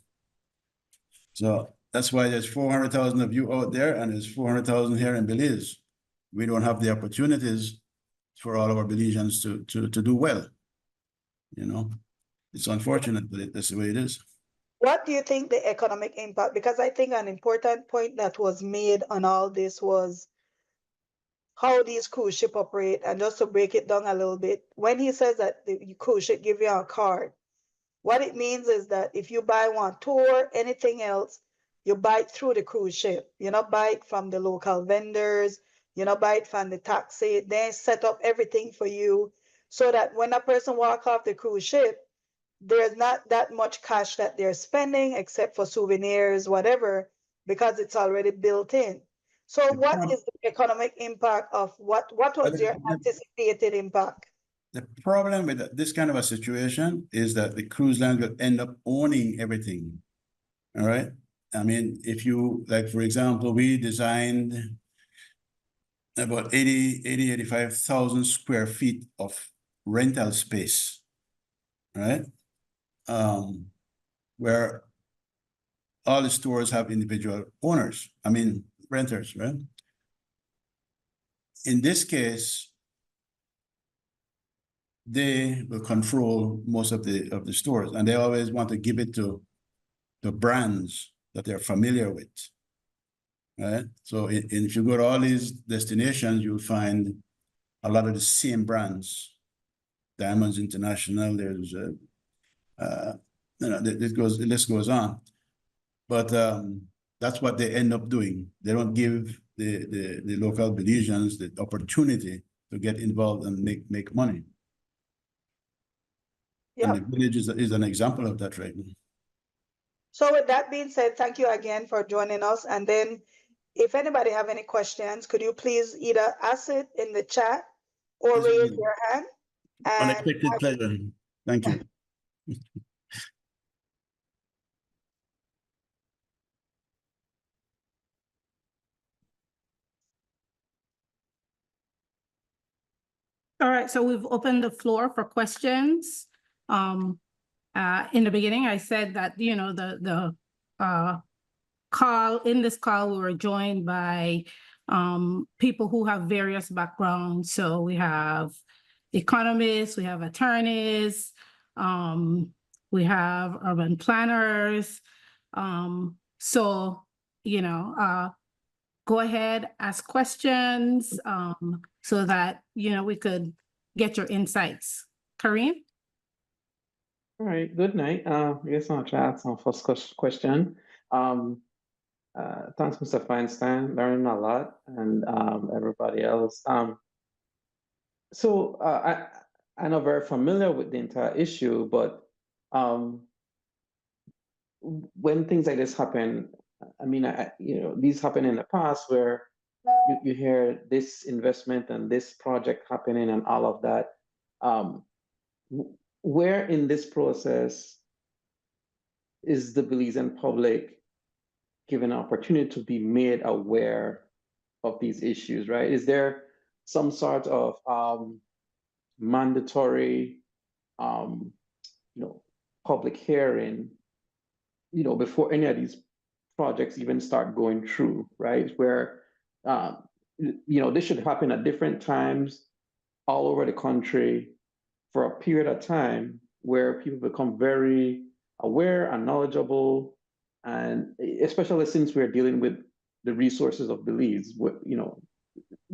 So that's why there's 400,000 of you out there and there's 400,000 here in Belize. We don't have the opportunities for all of our Belizeans to do well, you know. It's unfortunate, but that's the way it is. What do you think the economic impact? Because I think an important point that was made on all this was how these cruise ships operate. And just to break it down a little bit, when he says that the cruise ship give you a card, what it means is that if you buy one tour, anything else, you buy it through the cruise ship. You not buy it from the local vendors, you not buy it from the taxi. They set up everything for you so that when a person walk off the cruise ship, there's not that much cash that they're spending except for souvenirs, whatever, because it's already built in. So what is the economic impact of what was your anticipated impact? The problem with this kind of a situation is that the cruise line will end up owning everything. All right. I mean, if you, like, for example, we designed about 85,000 square feet of rental space, right? Where all the stores have individual owners, I mean, renters, right? In this case, they will control most of the stores, and they always want to give it to the brands that they're familiar with, right? So if you go to all these destinations, you'll find a lot of the same brands. Diamonds International, there's you know, the list goes on. But that's what they end up doing. They don't give the local Belizeans the opportunity to get involved and make money. Yeah. And the village is an example of that right now. So with that being said, thank you again for joining us. And then if anybody have any questions, could you please either ask it in the chat or Yes, raise indeed. your hand? And Unexpected pleasure. Thank you. All right, so we've opened the floor for questions. In the beginning, I said that, you know, the call, in this call, we were joined by people who have various backgrounds. So we have economists, we have attorneys, we have urban planners. So go ahead, ask questions, so that, we could get your insights. Kareem? All right, good night. I guess I'll try out some first question. Thanks, Mr. Feinstein, learning a lot, and everybody else. So I'm not very familiar with the entire issue, but when things like this happen, I mean, these happen in the past where you hear this investment and this project happening and all of that. Where in this process is the Belizean public given an opportunity to be made aware of these issues, right? Is there some sort of mandatory, public hearing, before any of these projects even start going through, right? Where, this should happen at different times all over the country for a period of time where people become very aware and knowledgeable, and especially since we're dealing with the resources of Belize,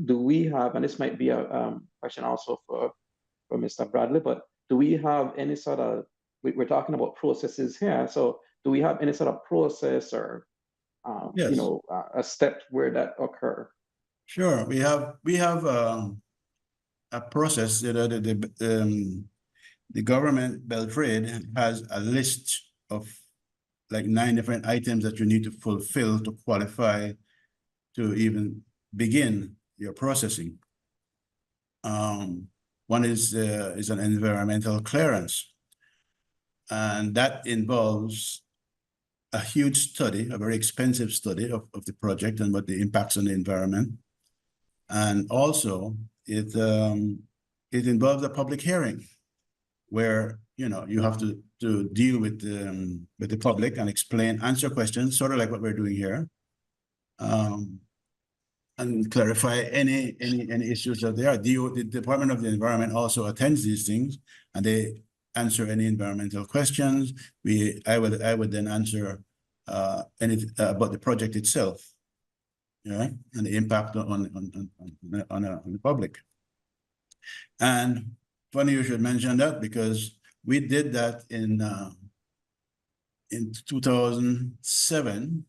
do we have, and this might be a question also for Mr. Bradley, but do we have any sort of, we're talking about processes here, so do we have any sort of process or, Yes. A step where that occur? Sure, we have a process. The government, Belgrade, has a list of like 9 different items that you need to fulfill to qualify to even begin your processing. One is an environmental clearance, and that involves a huge study, a very expensive study of the project and what the impacts on the environment. And also it involves a public hearing where, you have to deal with the public and answer questions, sort of like what we're doing here. And clarify any issues that there are. The Department of the Environment also attends these things, and they answer any environmental questions. I would then answer any about the project itself, and the impact on the public. And funny you should mention that, because we did that in 2007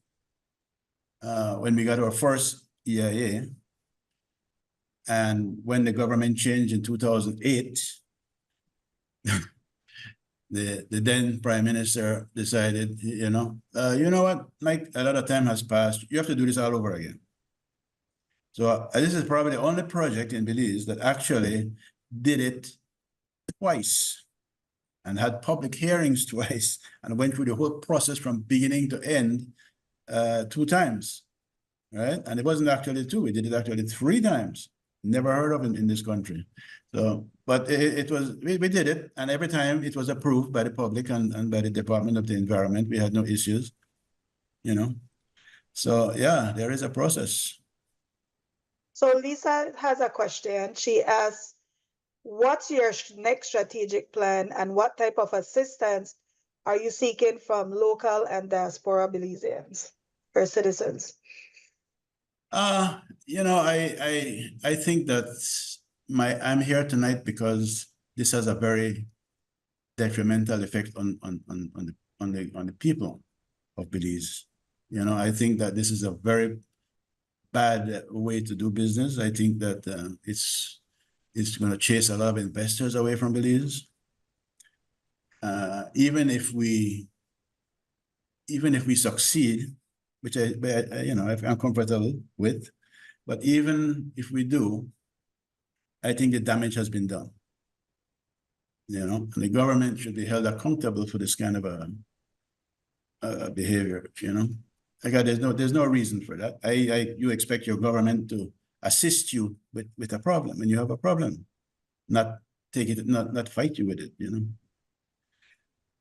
when we got our first EIA, and when the government changed in 2008, the then Prime Minister decided, you know what, Mike, a lot of time has passed. You have to do this all over again. So this is probably the only project in Belize that actually did it twice and had public hearings twice and went through the whole process from beginning to end 2 times, right? And it wasn't actually 2, we did it actually 3 times. Never heard of it in this country. So, but it was, we did it, and every time it was approved by the public and by the Department of the Environment. We had no issues, So yeah, there is a process. So Lisa has a question. She asks, what's your next strategic plan and what type of assistance are you seeking from local and diaspora Belizeans or citizens? I think that I'm here tonight because this has a very detrimental effect on the people of Belize. I think that this is a very bad way to do business. I think that it's going to chase a lot of investors away from Belize. Even if we succeed, which I'm comfortable with, but even if we do, I think the damage has been done. And the government should be held accountable for this kind of a behavior. There's no reason for that. You expect your government to assist you with a problem when you have a problem, not take it, not fight you with it.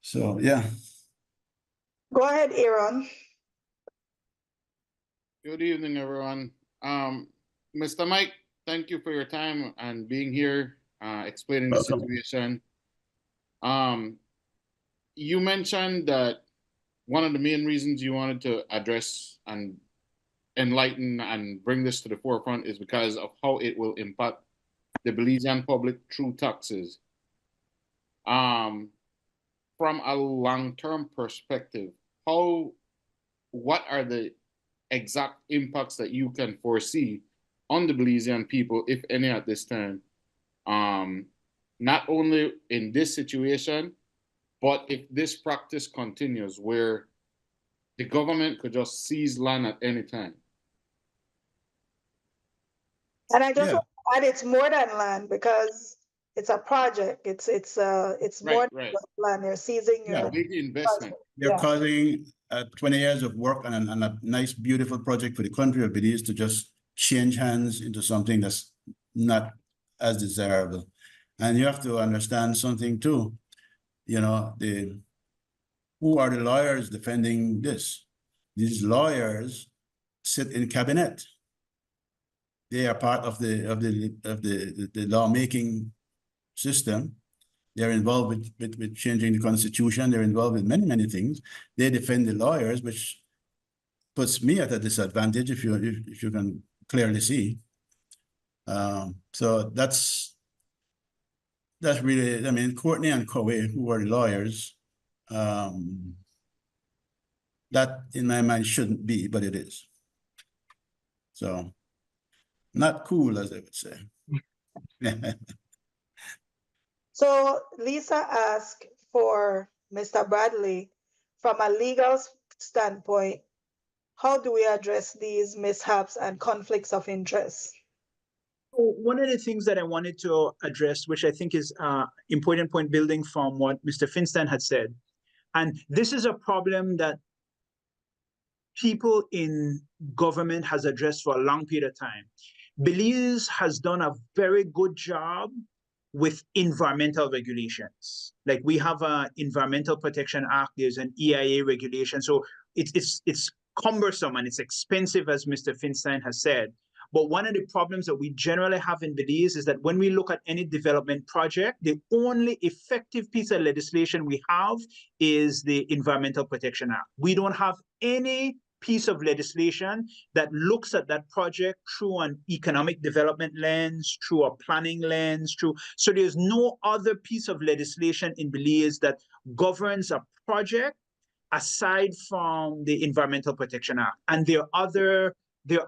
So yeah. Go ahead, Aaron. Good evening, everyone. Mr. Mike, thank you for your time and being here, explaining the situation. You mentioned that one of the main reasons you wanted to address and enlighten and bring this to the forefront is because of how it will impact the Belizean public through taxes. From a long-term perspective, what are the exact impacts that you can foresee on the Belizean people, if any, at this time? Not only in this situation, but if this practice continues where the government could just seize land at any time. And I just Yeah. want to add, it's more than land because it's a project. It's more Right, than right. just land. They're seizing Yeah. your Big investment. They're Yeah. causing 20 years of work and a nice, beautiful project for the country of Belize to just change hands into something that's not as desirable. And you have to understand something too. You know, who are the lawyers defending this? These lawyers sit in cabinet. They are part of the lawmaking system. They're involved with changing the constitution. They're involved with many, many things. They defend the lawyers, which puts me at a disadvantage if you can clearly see. So that's really, I mean, Courtney and Coe, who are the lawyers, that in my mind shouldn't be, but it is. So not cool, as they would say. So Lisa asked for Mr. Bradley, from a legal standpoint, how do we address these mishaps and conflicts of interest? One of the things that I wanted to address, which I think is important point building from what Mr. Finstein had said, and this is a problem that people in government has addressed for a long period of time. Belize has done a very good job with environmental regulations. Like we have an Environmental Protection Act, there's an EIA regulation. So it's cumbersome and it's expensive, as Mr. Finstein has said. But one of the problems that we generally have in Belize is that when we look at any development project, the only effective piece of legislation we have is the Environmental Protection Act. We don't have any piece of legislation that looks at that project through an economic development lens, through a planning lens, so there's no other piece of legislation in Belize that governs a project aside from the Environmental Protection Act. And there are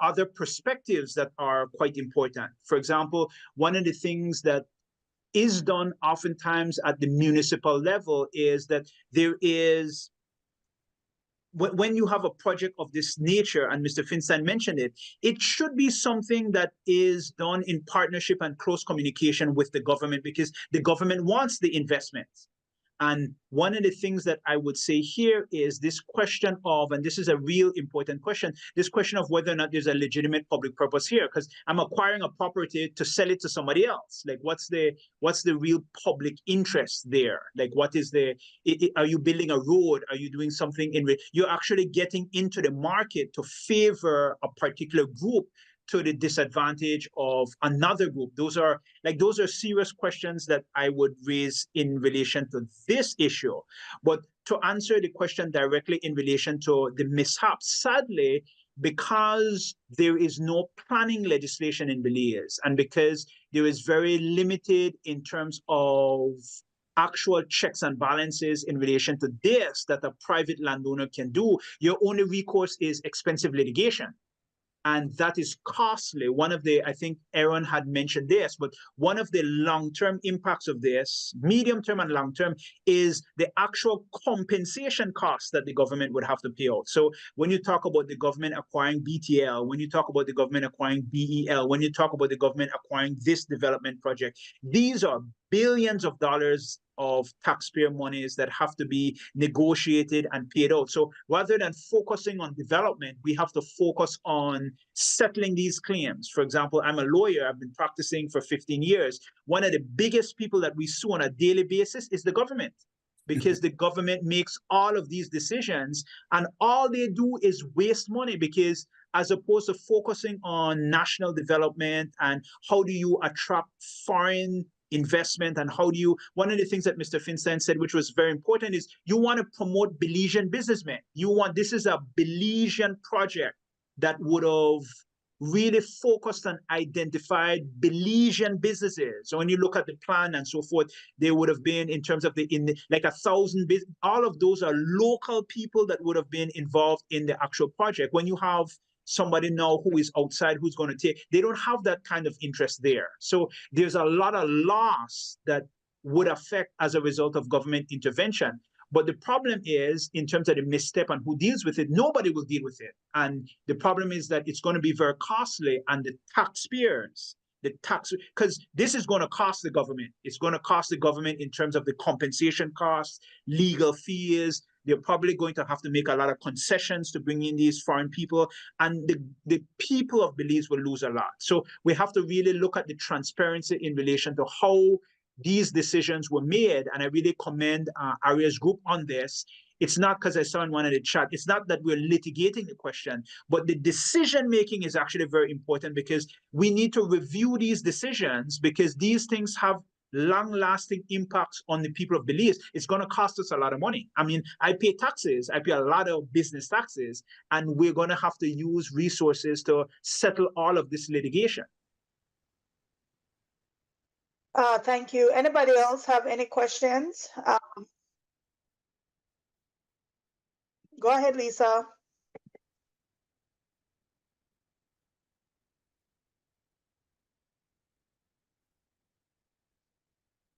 other perspectives that are quite important. For example, one of the things that is done oftentimes at the municipal level is that there is, when you have a project of this nature, and Mr. Finstein mentioned it, it should be something that is done in partnership and close communication with the government, because the government wants the investment. And one of the things that I would say here is this question of, and this is a real important question, this question of whether or not there's a legitimate public purpose here, because I'm acquiring a property to sell it to somebody else. Like what's the real public interest there? Like what is are you building a road? Are you doing something you're actually getting into the market to favor a particular group to the disadvantage of another group? Those are serious questions that I would raise in relation to this issue. But to answer the question directly in relation to the mishaps, sadly, because there is no planning legislation in Belize, and because there is very limited in terms of actual checks and balances in relation to this that a private landowner can do, your only recourse is expensive litigation. And that is costly. One of the, I think Aaron had mentioned this, but one of the long-term impacts of this, medium-term and long-term, is the actual compensation costs that the government would have to pay out. So when you talk about the government acquiring BTL, when you talk about the government acquiring BEL, when you talk about the government acquiring this development project, these are billions of dollars of taxpayer monies that have to be negotiated and paid out. So rather than focusing on development, we have to focus on settling these claims. For example, I'm a lawyer. I've been practicing for 15 years. One of the biggest people that we sue on a daily basis is the government, because the government makes all of these decisions and all they do is waste money, because as opposed to focusing on national development and how do you attract foreign investment, and how do you, one of the things that Mr. Finstein said, which was very important, is you want to promote Belizean businessmen. This is a Belizean project. that would have really focused on identified Belizean businesses. So when you look at the plan and so forth, they would have been in terms of like 1,000, all of those are local people that would have been involved in the actual project. When you have somebody now who is outside, who's going to take, they don't have that kind of interest there. So there's a lot of loss that would affect as a result of government intervention. But the problem is, in terms of the misstep and who deals with it, nobody will deal with it. And the problem is that it's going to be very costly, and the taxpayers, because this is going to cost the government. It's going to cost the government in terms of the compensation costs, legal fees. They're probably going to have to make a lot of concessions to bring in these foreign people, and the people of Belize will lose a lot. So we have to really look at the transparency in relation to how these decisions were made, and I really commend ARIA's group on this. It's not because I saw in one of the chat, it's not that we're litigating the question, but the decision making is actually very important, because we need to review these decisions, because these things have long-lasting impacts on the people of Belize. It's going to cost us a lot of money. I mean, I pay taxes, I pay a lot of business taxes, and we're going to have to use resources to settle all of this litigation. Thank you. Anybody else have any questions? Go ahead, Lisa.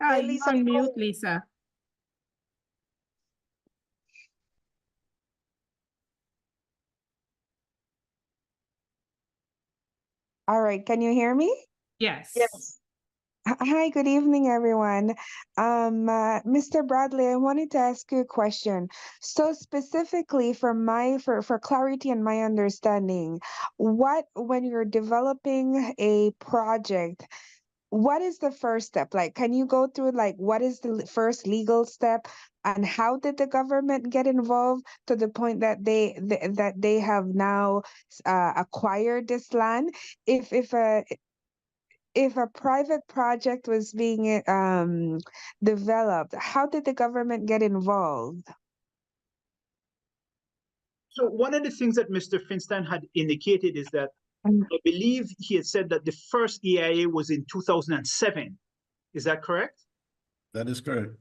Hi, Hey, you Lisa, on go mute, ahead. Lisa. All right, can you hear me? Yes. Yes. Hi, good evening, everyone. Mr. Bradley, I wanted to ask you a question. So specifically for clarity and my understanding, when you're developing a project, what is the first step? Like, can you go through like what is the first legal step, and how did the government get involved to the point that they have now acquired this land? If a private project was being developed, how did the government get involved? So one of the things that Mr. Finstein had indicated is that I believe he had said that the first EIA was in 2007. Is that correct? That is correct.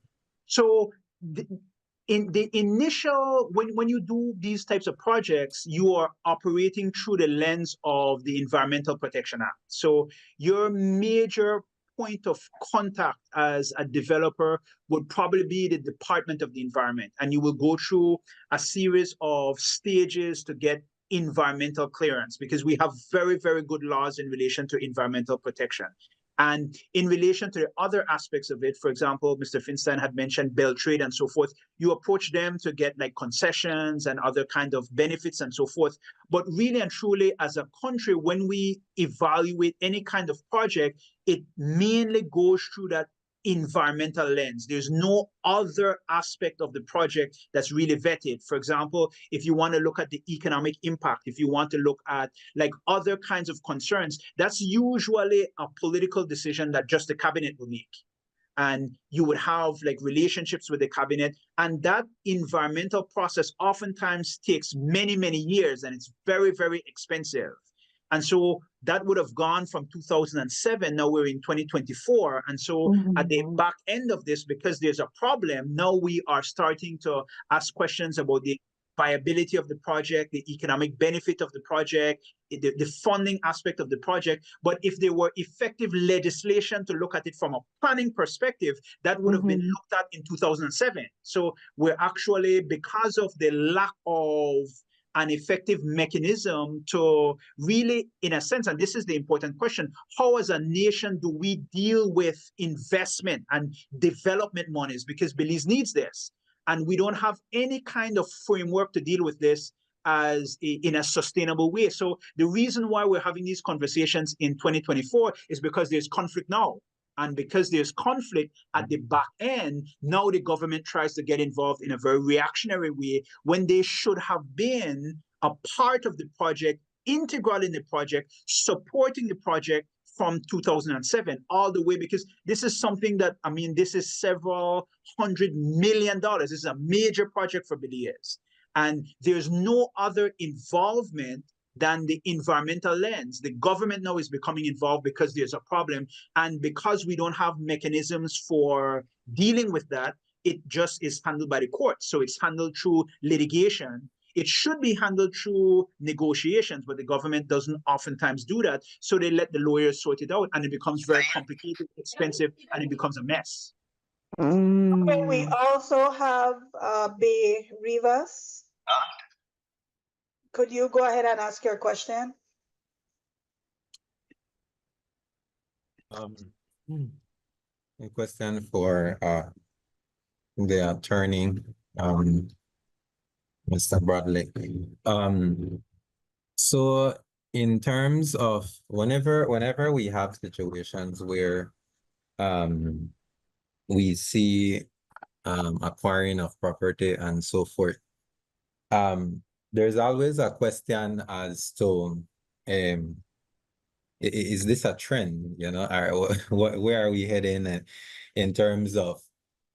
So in the initial, when you do these types of projects, you are operating through the lens of the Environmental Protection Act. So your major point of contact as a developer would probably be the Department of the Environment, and you will go through a series of stages to get environmental clearance, because we have very, very good laws in relation to environmental protection. And in relation to the other aspects of it, for example, Mr. Finstein had mentioned belt trade and so forth, you approach them to get like concessions and other kind of benefits and so forth. But really and truly, as a country, when we evaluate any kind of project, it mainly goes through that environmental lens. There's no other aspect of the project that's really vetted. For example, if you want to look at the economic impact, if you want to look at like other kinds of concerns, that's usually a political decision that just the cabinet will make. And you would have like relationships with the cabinet, and that environmental process oftentimes takes many, many years, and it's very, very expensive. And so that would have gone from 2007. Now we're in 2024. And so at the back end of this, because there's a problem, now we are starting to ask questions about the viability of the project, the economic benefit of the project, the funding aspect of the project. But if there were effective legislation to look at it from a planning perspective, that would have been looked at in 2007. So we're actually, because of the lack of an effective mechanism to really, in a sense, and this is the important question, how as a nation do we deal with investment and development monies? Because Belize needs this. And we don't have any kind of framework to deal with this in a sustainable way. So the reason why we're having these conversations in 2024 is because there's conflict now. And because there's conflict at the back end, now the government tries to get involved in a very reactionary way when they should have been a part of the project, integral in the project, supporting the project from 2007 all the way, because this is something that, I mean, this is several $100 million. This is a major project for Belize. And there's no other involvement than the environmental lens. The government now is becoming involved because there's a problem. And because we don't have mechanisms for dealing with that, it just is handled by the courts. So it's handled through litigation. It should be handled through negotiations, but the government doesn't oftentimes do that. So they let the lawyers sort it out, and it becomes very complicated, expensive, and it becomes a mess. Okay, we also have Bay Rivas. Could you go ahead and ask your question? A question for the attorney, Mr. Bradley. So in terms of whenever we have situations where we see acquiring of property and so forth, there's always a question as to is this a trend, you know, or where are we heading in terms of,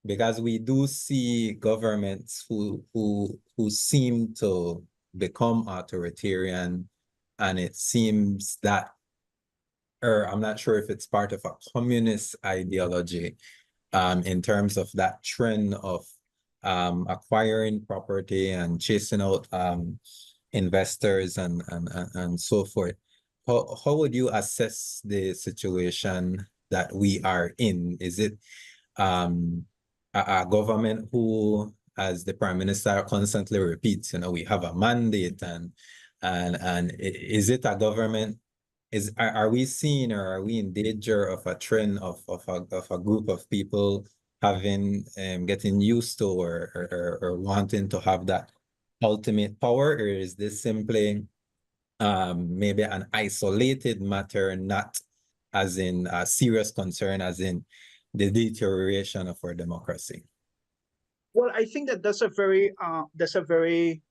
because we do see governments who seem to become authoritarian, and it seems that, or I'm not sure if it's part of a communist ideology, in terms of that trend of acquiring property and chasing out investors and so forth. How would you assess the situation that we are in? Is it a government who, as the Prime Minister constantly repeats, you know, we have a mandate, and is it a government? Are we seeing, or are we in danger of a trend of a group of people having getting used to or wanting to have that ultimate power, or is this simply maybe an isolated matter, not as in a serious concern, as in the deterioration of our democracy? Well, I think that that's a very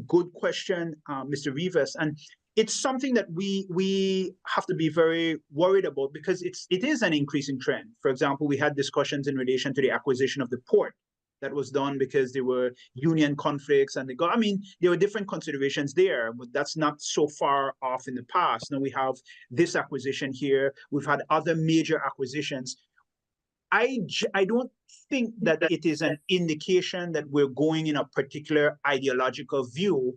good question, Mr. Rivas, and it's something that we have to be very worried about, because it is an increasing trend. For example, we had discussions in relation to the acquisition of the port that was done because there were union conflicts, and there were different considerations there, but that's not so far off in the past. Now we have this acquisition here. We've had other major acquisitions. I don't think that it is an indication that we're going in a particular ideological view.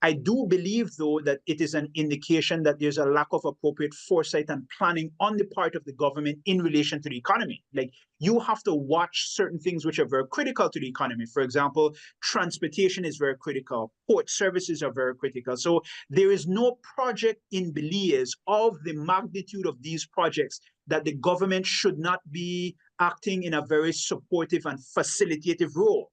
I do believe, though, that it is an indication that there's a lack of appropriate foresight and planning on the part of the government in relation to the economy. Like, you have to watch certain things which are very critical to the economy. For example, transportation is very critical. Port services are very critical. So there is no project in Belize of the magnitude of these projects that the government should not be acting in a very supportive and facilitative role.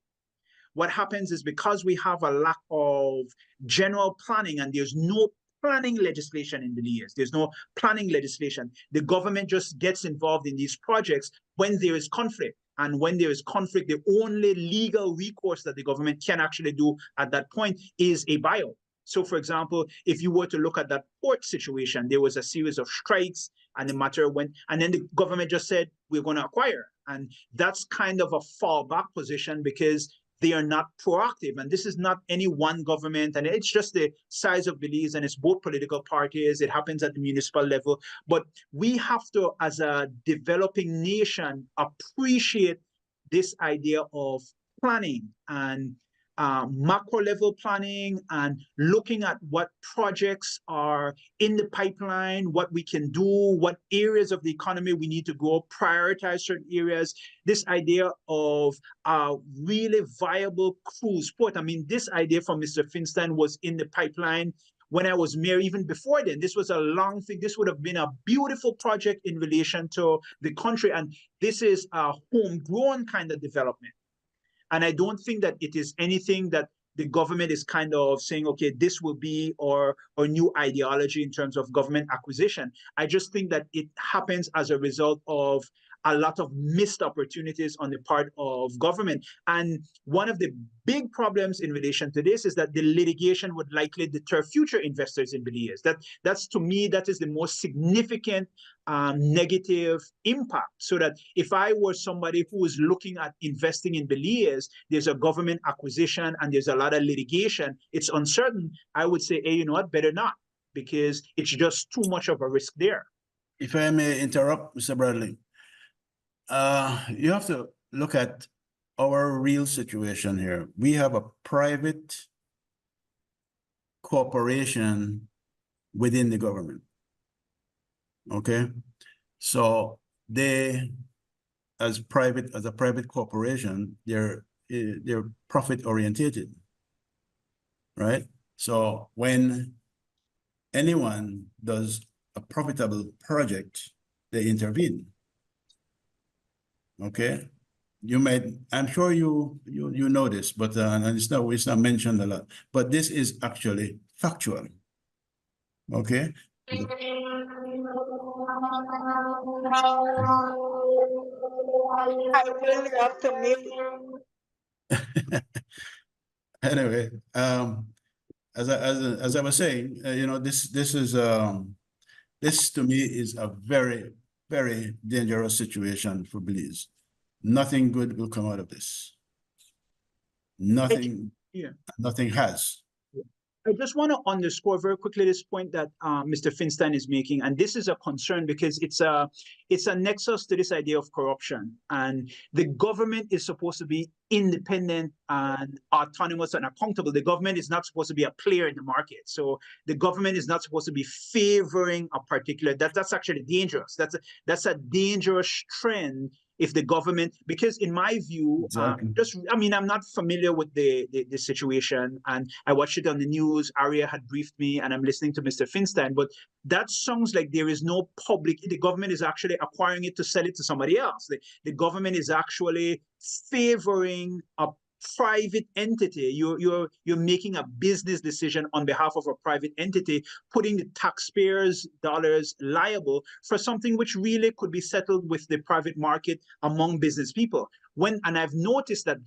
What happens is, because we have a lack of general planning, and there's no planning legislation in Belize, there's no planning legislation. The government just gets involved in these projects when there is conflict. And when there is conflict, the only legal recourse that the government can actually do at that point is a buyout. So, for example, if you were to look at that port situation, there was a series of strikes, and the matter went, and then the government just said, we're going to acquire. And that's kind of a fallback position, because they are not proactive. And this is not any one government, and it's just the size of Belize, and it's both political parties. It happens at the municipal level. But we have to, as a developing nation, appreciate this idea of planning and macro level planning, and looking at what projects are in the pipeline, what we can do, what areas of the economy we need to grow, prioritize certain areas. This idea of a really viable cruise port. I mean, this idea from Mr. Finstein was in the pipeline when I was mayor. Even before then, this was a long thing. This would have been a beautiful project in relation to the country. And this is a homegrown kind of development. And I don't think that it is anything that the government is kind of saying, okay, this will be our new ideology in terms of government acquisition. I just think that it happens as a result of a lot of missed opportunities on the part of government. And one of the big problems in relation to this is that the litigation would likely deter future investors in Belize. That's to me, that is the most significant negative impact. So that if I were somebody who is looking at investing in Belize, there's a government acquisition and there's a lot of litigation, it's uncertain, I would say, hey, you know what, better not, because it's just too much of a risk there. If I may interrupt, Mr. Bradley, you have to look at our real situation here. We have a private corporation within the government. Okay, so they, as a private corporation, they're profit orientated, right? So when anyone does a profitable project, they intervene. Okay, I'm sure you know this, but and it's not mentioned a lot. But this is actually factual. Okay. I really have to mute. Anyway, as I was saying, you know, this to me is a very, very dangerous situation for Belize. Nothing good will come out of this. Nothing. Yeah. Nothing has. I just want to underscore very quickly this point that Mr. Finstein is making, and this is a concern because it's a nexus to this idea of corruption. And the government is supposed to be independent and autonomous and accountable. The government is not supposed to be a player in the market. So the government is not supposed to be favoring a particular. That's actually dangerous. That's a dangerous trend. If the government, because in my view, Exactly. I'm not familiar with the situation, and I watched it on the news. ARIA had briefed me, and I'm listening to Mr. Finstein, but that sounds like there is no public, the government is actually acquiring it to sell it to somebody else. The government is actually favoring a private entity. You're making a business decision on behalf of a private entity, putting the taxpayers' dollars liable for something which really could be settled with the private market among business people. And I've noticed that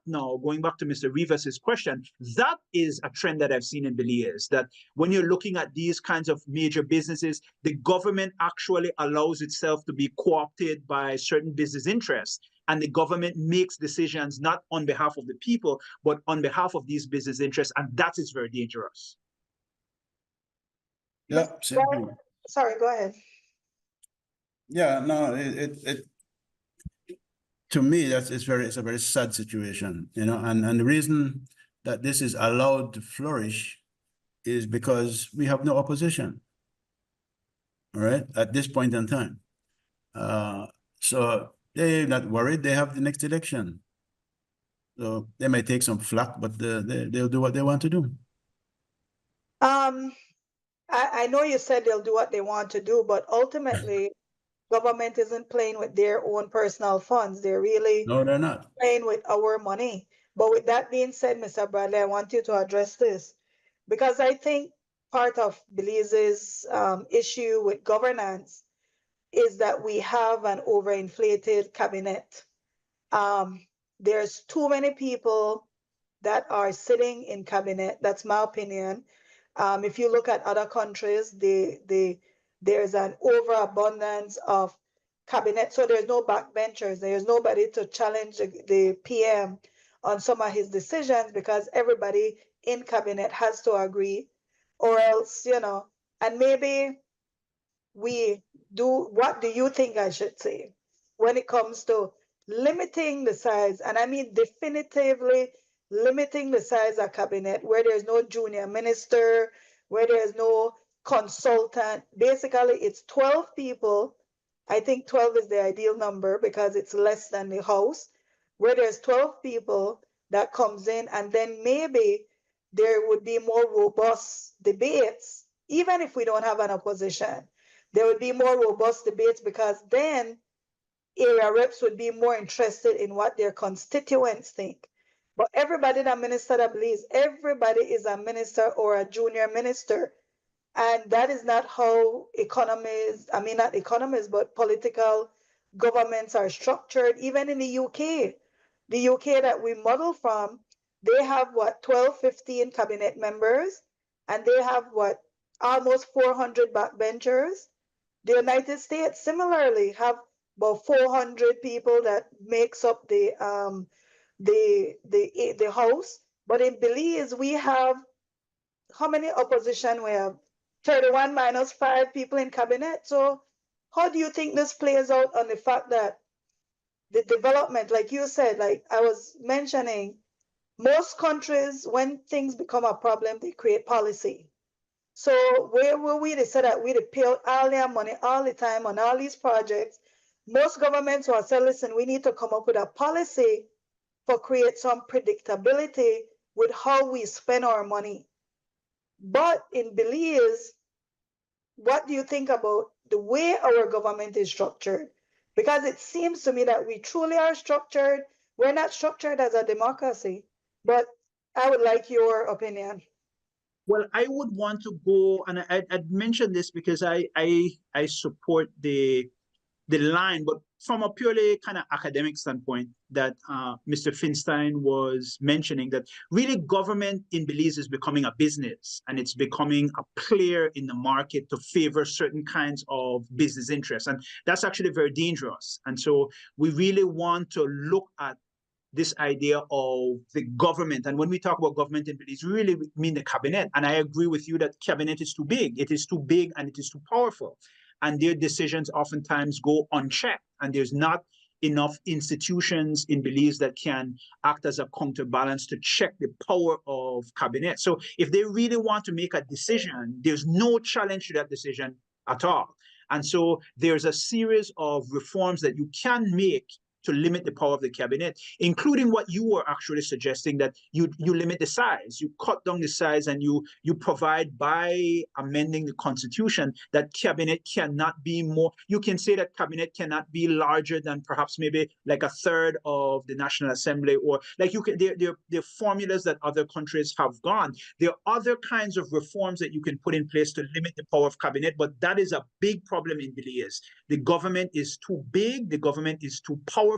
now, going back to Mr. Rivas's question, that is a trend that I've seen in Belize, that when you're looking at these kinds of major businesses, the government actually allows itself to be co-opted by certain business interests. And the government makes decisions not on behalf of the people, but on behalf of these business interests. And that is very dangerous. Yeah, same thing. Sorry, go ahead. Yeah, no, to me, it's a very sad situation, you know, and the reason that this is allowed to flourish is because we have no opposition, all right, at this point in time. So they're not worried. They have the next election. So they may take some flack, but they'll do what they want to do. I know you said they'll do what they want to do, but ultimately, government isn't playing with their own personal funds. They're really No, they're not playing with our money. But with that being said, Mr. Bradley, I want you to address this because I think part of Belize's issue with governance is that we have an overinflated cabinet. There's too many people that are sitting in cabinet. That's my opinion. If you look at other countries, there's an overabundance of cabinet. So there's no backbenchers. There's nobody to challenge the PM on some of his decisions because everybody in cabinet has to agree, or else, you know, and maybe what do you think I should say when it comes to limiting the size, and I mean definitively limiting the size of cabinet where there's no junior minister, where there's no consultant. Basically, it's 12 people. I think 12 is the ideal number because it's less than the House, where there's 12 people that comes in, and then maybe there would be more robust debates, even if we don't have an opposition. There would be more robust debates because then area reps would be more interested in what their constituents think. But everybody that minister that believes, everybody is a minister or a junior minister. And that is not how economists, I mean, not economists, but political governments are structured. Even in the UK that we model from, they have what, 12, 15 cabinet members, and they have what, almost 400 backbenchers. The United States similarly have about 400 people that makes up the House. But in Belize, we have how many opposition? We have 31 minus 5 people in cabinet. So how do you think this plays out on the fact that the development, like you said, like I was mentioning, most countries, when things become a problem, they create policy. So where were we? They said that we pay out all their money all the time on all these projects. Most governments will say, listen, we need to come up with a policy for create some predictability with how we spend our money. But in Belize, what do you think about the way our government is structured? Because it seems to me that we truly are structured. We're not structured as a democracy, but I would like your opinion. Well, I would want to go, and I'd mention this because I support the line, but from a purely kind of academic standpoint that Mr. Feinstein was mentioning, that really government in Belize is becoming a business, and it's becoming a player in the market to favor certain kinds of business interests. And that's actually very dangerous. And so we really want to look at this idea of the government. And when we talk about government in Belize, we really mean the cabinet. And I agree with you that cabinet is too big. It is too big and it is too powerful. And their decisions oftentimes go unchecked. And there's not enough institutions in Belize that can act as a counterbalance to check the power of cabinet. So if they really want to make a decision, there's no challenge to that decision at all. And so there's a series of reforms that you can make to limit the power of the cabinet, including what you were actually suggesting, that you limit the size, you cut down the size, and you provide by amending the constitution that cabinet cannot be more. You can say that cabinet cannot be larger than perhaps maybe like a third of the National Assembly, or like you can. There are formulas that other countries have gone. There are other kinds of reforms that you can put in place to limit the power of cabinet, but that is a big problem in Belize. The government is too big, the government is too powerful,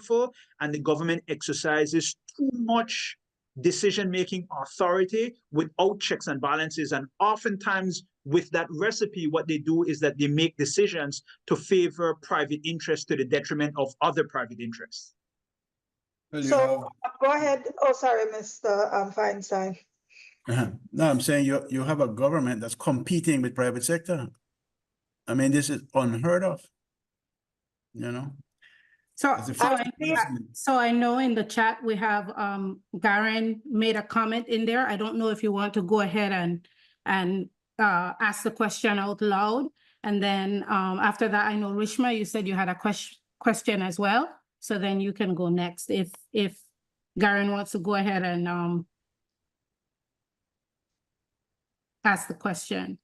and the government exercises too much decision-making authority without checks and balances. And oftentimes with that recipe, what they do is that they make decisions to favor private interests to the detriment of other private interests. Well, So go ahead. Oh, sorry, Mr. Feinstein. No, I'm saying you have a government that's competing with private sector. I mean, this is unheard of, you know? So I know in the chat we have Garen made a comment in there. I don't know if you want to go ahead and ask the question out loud. And then after that, I know Rishma, you said you had a question as well. So then you can go next if Garen wants to go ahead and ask the question.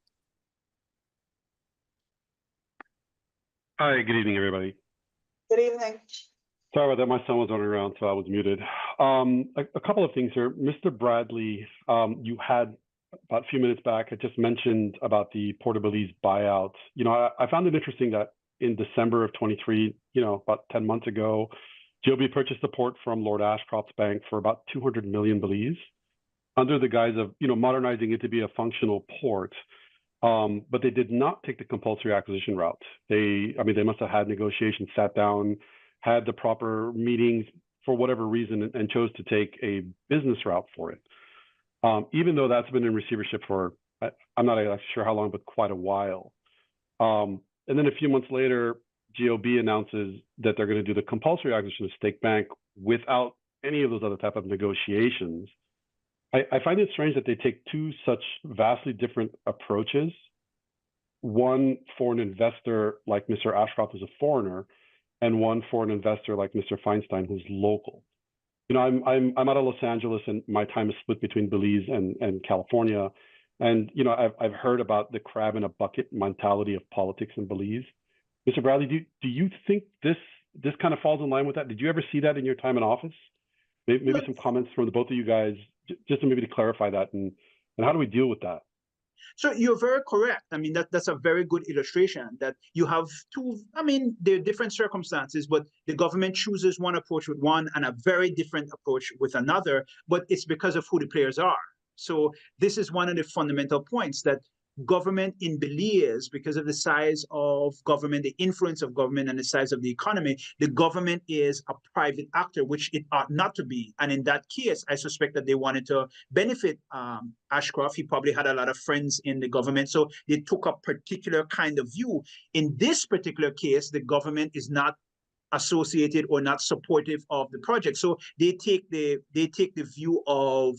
Hi, good evening, everybody. Good evening. Sorry about that. My son was running around, so I was muted. A couple of things here. Mr. Bradley, you had about a few minutes back, I just mentioned about the Port of Belize buyout. You know, I found it interesting that in December of 23, you know, about 10 months ago, GOB purchased the port from Lord Ashcroft's bank for about 200 million Belize under the guise of, you know, modernizing it to be a functional port. But they did not take the compulsory acquisition route. They must have had negotiations, sat down, had the proper meetings for whatever reason, and chose to take a business route for it. Even though that's been in receivership for, I'm not actually sure how long, but quite a while. And then a few months later, GOB announces that they're going to do the compulsory acquisition of Stake Bank without any of those other type of negotiations. I find it strange that they take two such vastly different approaches. One for an investor like Mr. Ashcroft, who's a foreigner, and one for an investor like Mr. Feinstein, who's local. You know, I'm out of Los Angeles, and my time is split between Belize and California. And you know, I've heard about the crab in a bucket mentality of politics in Belize. Mr. Bradley, do you think this kind of falls in line with that? Did you ever see that in your time in office? Maybe some comments from the both of you guys, just to maybe to clarify that, and how do we deal with that? So you're very correct. I mean, that's a very good illustration that you have two, I mean, there are different circumstances, but the government chooses one approach with one and a very different approach with another, but it's because of who the players are. So this is one of the fundamental points that government in Belize, because of the size of government, the influence of government and the size of the economy, the government is a private actor, which it ought not to be. And in that case, I suspect that they wanted to benefit Ashcroft. He probably had a lot of friends in the government, so they took a particular kind of view. In this particular case, the government is not associated or not supportive of the project. So they take the view of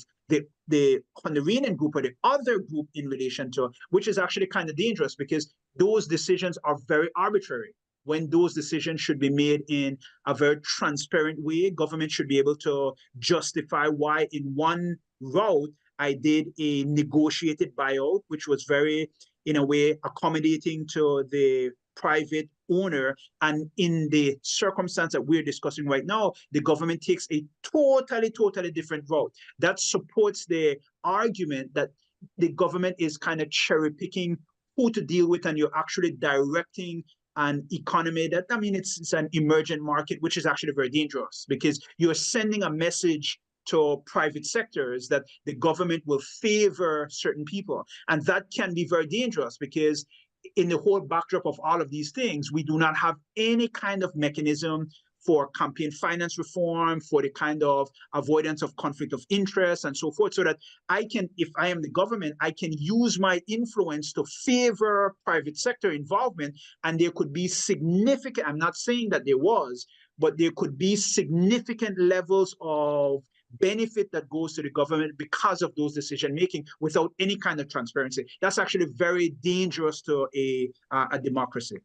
the Honduran group or the other group in relation to, which is actually kind of dangerous because those decisions are very arbitrary. When those decisions should be made in a very transparent way, government should be able to justify why in one route I did a negotiated buyout, which was very, in a way, accommodating to the private owner. And in the circumstance that we're discussing right now, the government takes a totally different route. That supports the argument that the government is kind of cherry picking who to deal with, and you're actually directing an economy that, I mean, it's an emergent market, which is actually very dangerous because you're sending a message to private sectors that the government will favor certain people. And that can be very dangerous because in the whole backdrop of all of these things, we do not have any kind of mechanism for campaign finance reform, for the kind of avoidance of conflict of interest and so forth, so that I can, if I am the government, I can use my influence to favor private sector involvement. And there could be significant, I'm not saying that there was, but there could be significant levels of benefit that goes to the government because of those decision making without any kind of transparency. That's actually very dangerous to a democracy.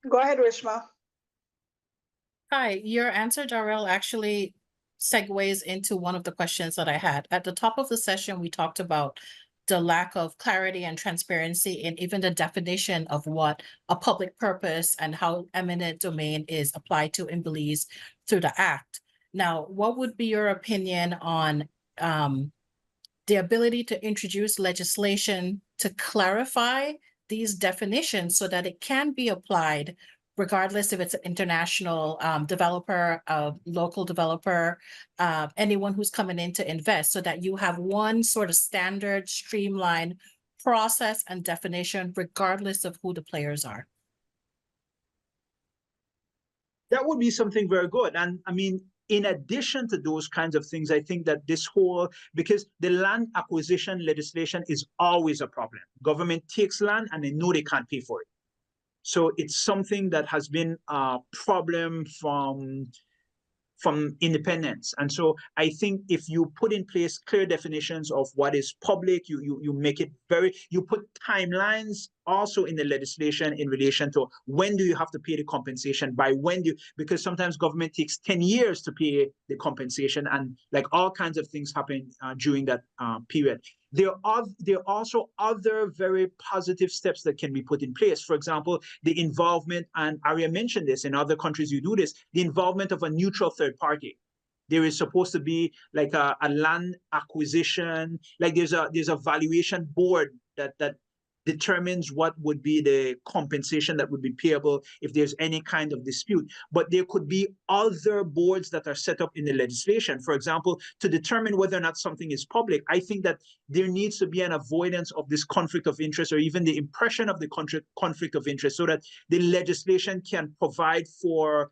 Go ahead, Rishma. Hi, your answer, Darrell, actually segues into one of the questions that I had. At the top of the session, we talked about the lack of clarity and transparency in even the definition of what a public purpose and how eminent domain is applied to in Belize through the Act. Now, what would be your opinion on the ability to introduce legislation to clarify these definitions so that it can be applied regardless if it's an international developer, a local developer, anyone who's coming in to invest, so that you have one sort of standard streamlined process and definition regardless of who the players are? That would be something very good. And I mean, in addition to those kinds of things, I think that this whole, because the land acquisition legislation is always a problem. Government takes land and they know they can't pay for it. So it's something that has been a problem from independence. And so I think if you put in place clear definitions of what is public, you make it very, you put timelines also in the legislation in relation to when do you have to pay the compensation, by when do you, because sometimes government takes 10 years to pay the compensation, and like all kinds of things happen during that period. There are also other very positive steps that can be put in place. For example, the involvement, and ARIA mentioned this, in other countries you do this, the involvement of a neutral third party. There is supposed to be like a land acquisition, like there's a valuation board that determines what would be the compensation that would be payable if there's any kind of dispute. But there could be other boards that are set up in the legislation, for example, to determine whether or not something is public. I think that there needs to be an avoidance of this conflict of interest, or even the impression of the conflict of interest, so that the legislation can provide for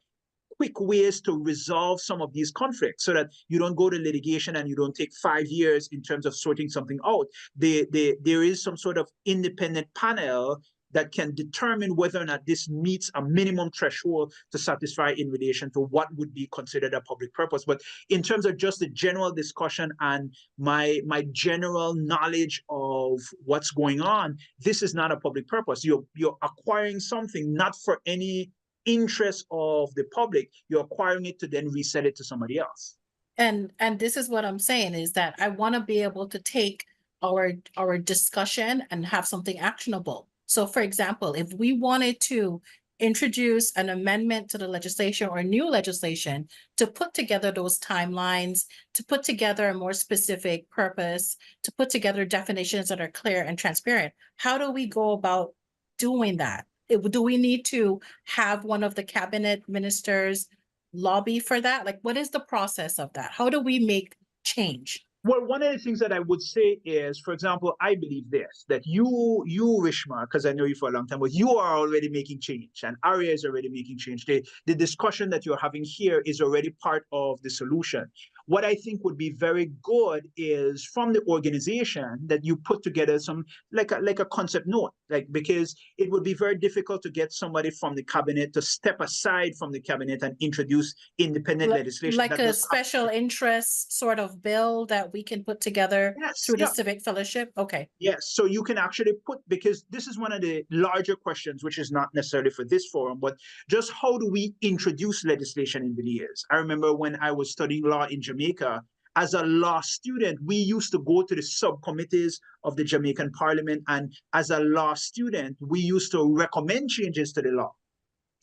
quick ways to resolve some of these conflicts, so that you don't go to litigation and you don't take 5 years in terms of sorting something out. There is some sort of independent panel that can determine whether or not this meets a minimum threshold to satisfy in relation to what would be considered a public purpose. But in terms of just the general discussion and my general knowledge of what's going on, this is not a public purpose. You're acquiring something not for any interest of the public. You're acquiring it to then resell it to somebody else. And this is what I'm saying, is that I want to be able to take our discussion and have something actionable. So for example, if we wanted to introduce an amendment to the legislation or new legislation to put together those timelines, to put together a more specific purpose, to put together definitions that are clear and transparent. How do we go about doing that? Do we need to have one of the cabinet ministers lobby for that? Like, what is the process of that? How do we make change? Well, one of the things that I would say is, for example, I believe this, that you, Rishma, because I know you for a long time, but you are already making change, and ARIA is already making change. The discussion that you're having here is already part of the solution. What I think would be very good is from the organization that you put together some, like a concept note, because it would be very difficult to get somebody from the cabinet to step aside from the cabinet and introduce independent legislation. Like a special interest sort of bill that we can put together through the Civic Fellowship? Okay. Yes, so you can actually put, because this is one of the larger questions, which is not necessarily for this forum, but just how do we introduce legislation in Belize? I remember when I was studying law in Jamaica, as a law student, we used to go to the subcommittees of the Jamaican Parliament, and as a law student, we used to recommend changes to the law.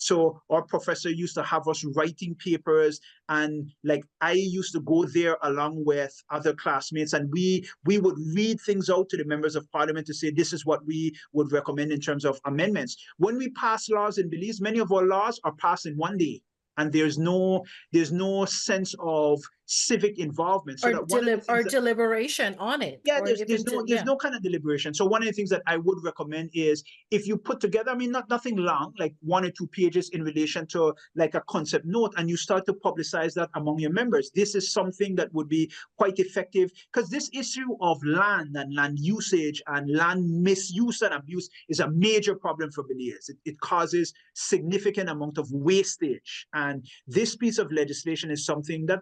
So our professor used to have us writing papers, and like I used to go there along with other classmates, and we would read things out to the members of parliament to say this is what we would recommend in terms of amendments. When we pass laws in Belize, many of our laws are passed in one day, and there's no sense of civic involvement. So or deliberation on it. Yeah, there's no kind of deliberation. So one of the things that I would recommend is if you put together, I mean, nothing long, like 1 or 2 pages in relation to like a concept note, and you start to publicize that among your members. This is something that would be quite effective, because this issue of land and land usage and land misuse and abuse is a major problem for Belize. It causes significant amount of wastage, and this piece of legislation is something that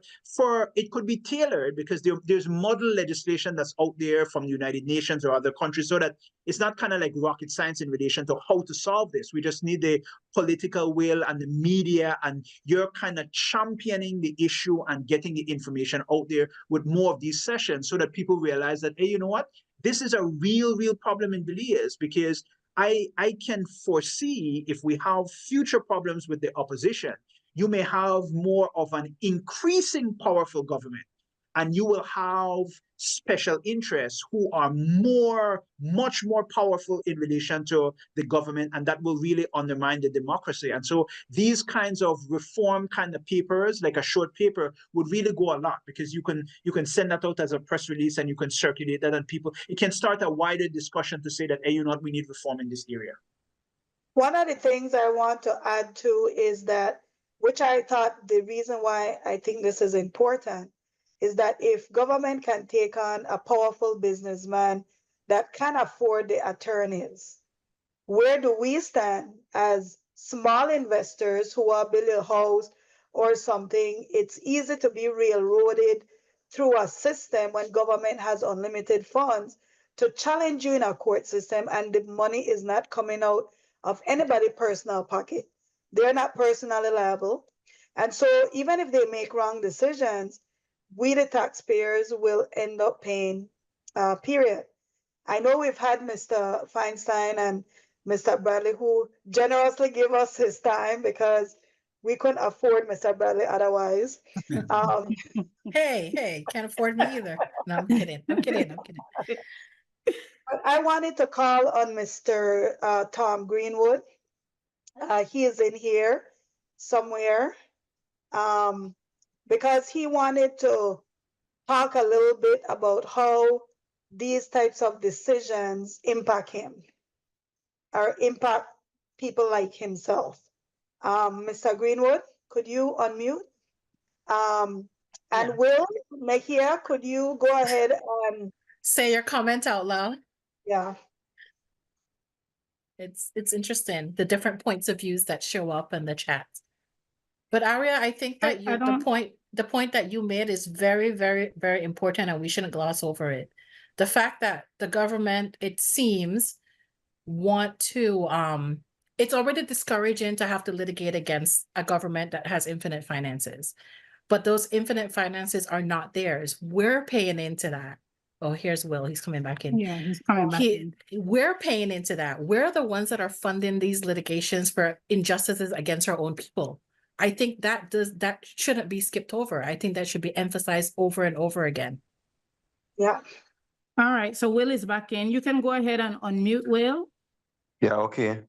it could be tailored, because there's model legislation that's out there from the United Nations or other countries, so that it's not kind of like rocket science in relation to how to solve this. We just need the political will and the media, and you're kind of championing the issue and getting the information out there with more of these sessions, so that people realize that, hey, you know what? This is a real problem in Belize, because I can foresee if we have future problems with the opposition, you may have more of an increasing powerful government, and you will have special interests who are much more powerful in relation to the government, and that will really undermine the democracy. And so these kinds of reform kind of papers, like a short paper, would really go a lot, because you can send that out as a press release, and you can circulate that, and it can start a wider discussion to say that, hey, you know what, we need reform in this area. One of the things I want to add to is that, which I thought the reason why I think this is important, is that if government can take on a powerful businessman that can afford the attorneys, where do we stand as small investors who are building a house or something? It's easy to be railroaded through a system when government has unlimited funds to challenge you in a court system, and the money is not coming out of anybody's personal pocket. They're not personally liable. And so even if they make wrong decisions, we, the taxpayers, will end up paying, period. I know we've had Mr. Feinstein and Mr. Bradley, who generously give us his time, because we couldn't afford Mr. Bradley otherwise. Hey, can't afford me either. No, I'm kidding. But I wanted to call on Mr. Tom Greenwood. He is in here somewhere, because he wanted to talk a little bit about how these types of decisions impact him or impact people like himself. Mr. Greenwood, could you unmute? And Will Mejia, could you go ahead and say your comment out loud? Yeah. It's interesting, the different points of views that show up in the chat. But Aria, I think that the point that you made is very, very, very important, and we shouldn't gloss over it. The fact that the government, it seems, want to it's already discouraging to have to litigate against a government that has infinite finances. But those infinite finances are not theirs. We're paying into that. Oh, here's Will. He's coming back in. Yeah, he's coming back in. We're paying into that. We're the ones that are funding these litigations for injustices against our own people. I think that shouldn't be skipped over. I think that should be emphasized over and over again. Yeah. All right, so Will is back in. You can go ahead and unmute Will. Yeah, okay.